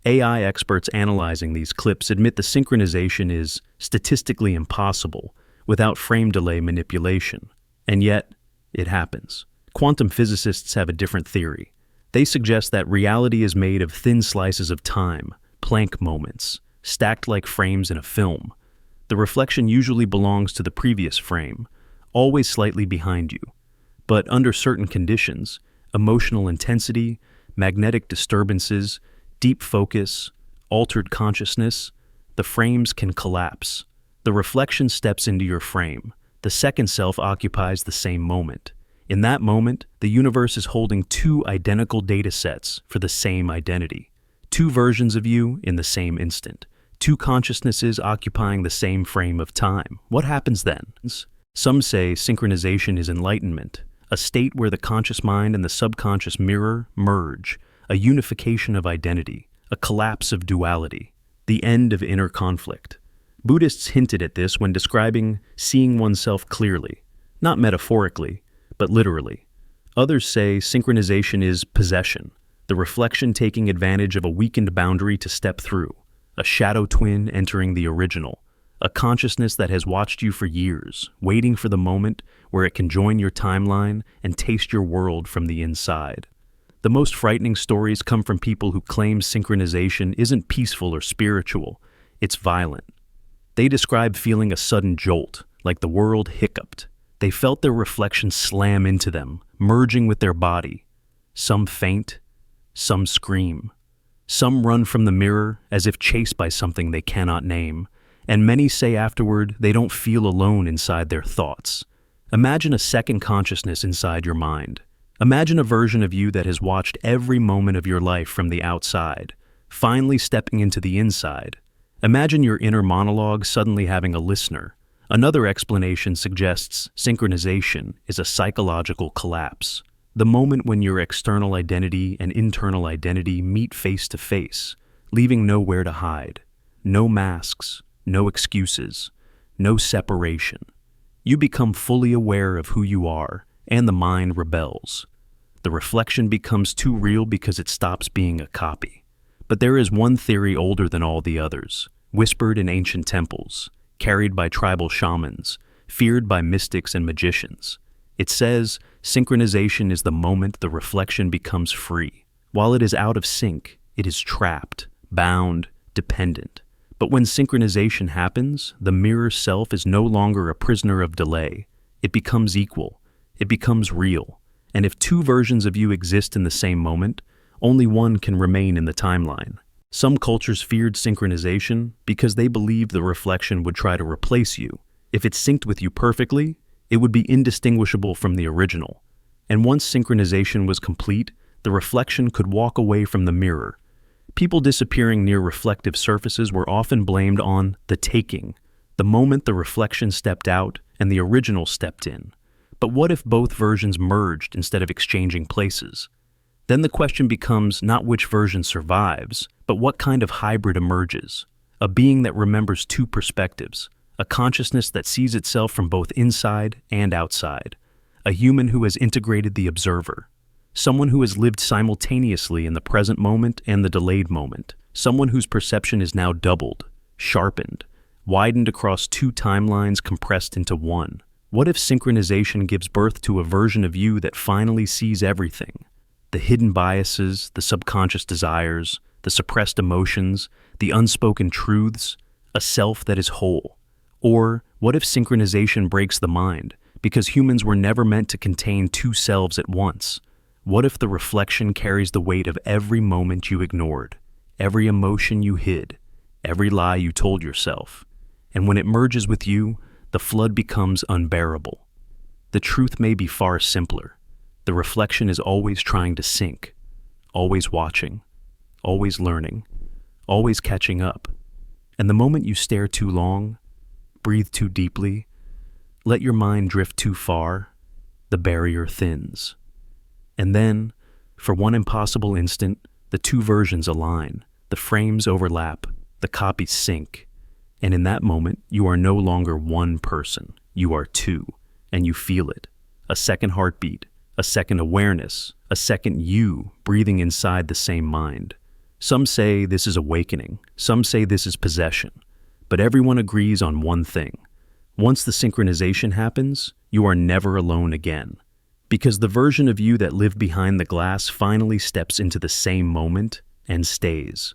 AI experts analyzing these clips admit the synchronization is statistically impossible without frame delay manipulation. And yet, it happens. Quantum physicists have a different theory. They suggest that reality is made of thin slices of time, Planck moments, stacked like frames in a film. The reflection usually belongs to the previous frame, always slightly behind you. But under certain conditions, emotional intensity, magnetic disturbances, deep focus, altered consciousness, the frames can collapse. The reflection steps into your frame. The second self occupies the same moment. In that moment, the universe is holding two identical data sets for the same identity. Two versions of you in the same instant. Two consciousnesses occupying the same frame of time. What happens then? Some say synchronization is enlightenment, a state where the conscious mind and the subconscious mirror merge, a unification of identity, a collapse of duality, the end of inner conflict. Buddhists hinted at this when describing seeing oneself clearly, not metaphorically, but literally. Others say synchronization is possession, the reflection taking advantage of a weakened boundary to step through, a shadow twin entering the original, a consciousness that has watched you for years, waiting for the moment where it can join your timeline and taste your world from the inside. The most frightening stories come from people who claim synchronization isn't peaceful or spiritual, it's violent. They describe feeling a sudden jolt, like the world hiccuped. They felt their reflection slam into them, merging with their body. Some faint, some scream. Some run from the mirror as if chased by something they cannot name, and many say afterward they don't feel alone inside their thoughts. Imagine a second consciousness inside your mind. Imagine a version of you that has watched every moment of your life from the outside, finally stepping into the inside. Imagine your inner monologue suddenly having a listener. Another explanation suggests synchronization is a psychological collapse, the moment when your external identity and internal identity meet face to face, leaving nowhere to hide. No masks, no excuses, no separation. You become fully aware of who you are, and the mind rebels. The reflection becomes too real because it stops being a copy. But there is one theory older than all the others, whispered in ancient temples, carried by tribal shamans, feared by mystics and magicians. It says synchronization is the moment the reflection becomes free. While it is out of sync, it is trapped, bound, dependent. But when synchronization happens, the mirror self is no longer a prisoner of delay. It becomes equal. It becomes real. And if two versions of you exist in the same moment, only one can remain in the timeline. Some cultures feared synchronization because they believed the reflection would try to replace you. If it synced with you perfectly, it would be indistinguishable from the original. And once synchronization was complete, the reflection could walk away from the mirror. People disappearing near reflective surfaces were often blamed on the taking, the moment the reflection stepped out and the original stepped in. But what if both versions merged instead of exchanging places? Then the question becomes not which version survives, but what kind of hybrid emerges. A being that remembers two perspectives, a consciousness that sees itself from both inside and outside, a human who has integrated the observer, someone who has lived simultaneously in the present moment and the delayed moment, someone whose perception is now doubled, sharpened, widened across two timelines compressed into one. What if synchronization gives birth to a version of you that finally sees everything? The hidden biases, the subconscious desires, the suppressed emotions, the unspoken truths, a self that is whole. Or what if synchronization breaks the mind, because humans were never meant to contain two selves at once? What if the reflection carries the weight of every moment you ignored, every emotion you hid, every lie you told yourself? And when it merges with you, the flood becomes unbearable. the truth may be far simpler. The reflection is always trying to sync, always watching, always learning, always catching up. And the moment you stare too long, breathe too deeply, let your mind drift too far, the barrier thins. And then, for one impossible instant, the two versions align, the frames overlap, the copies sync. And in that moment, you are no longer one person, you are two, and you feel it. A second heartbeat, a second awareness, a second you breathing inside the same mind. Some say this is awakening, some say this is possession, but everyone agrees on one thing. Once the synchronization happens, you are never alone again. Because the version of you that lived behind the glass finally steps into the same moment and stays.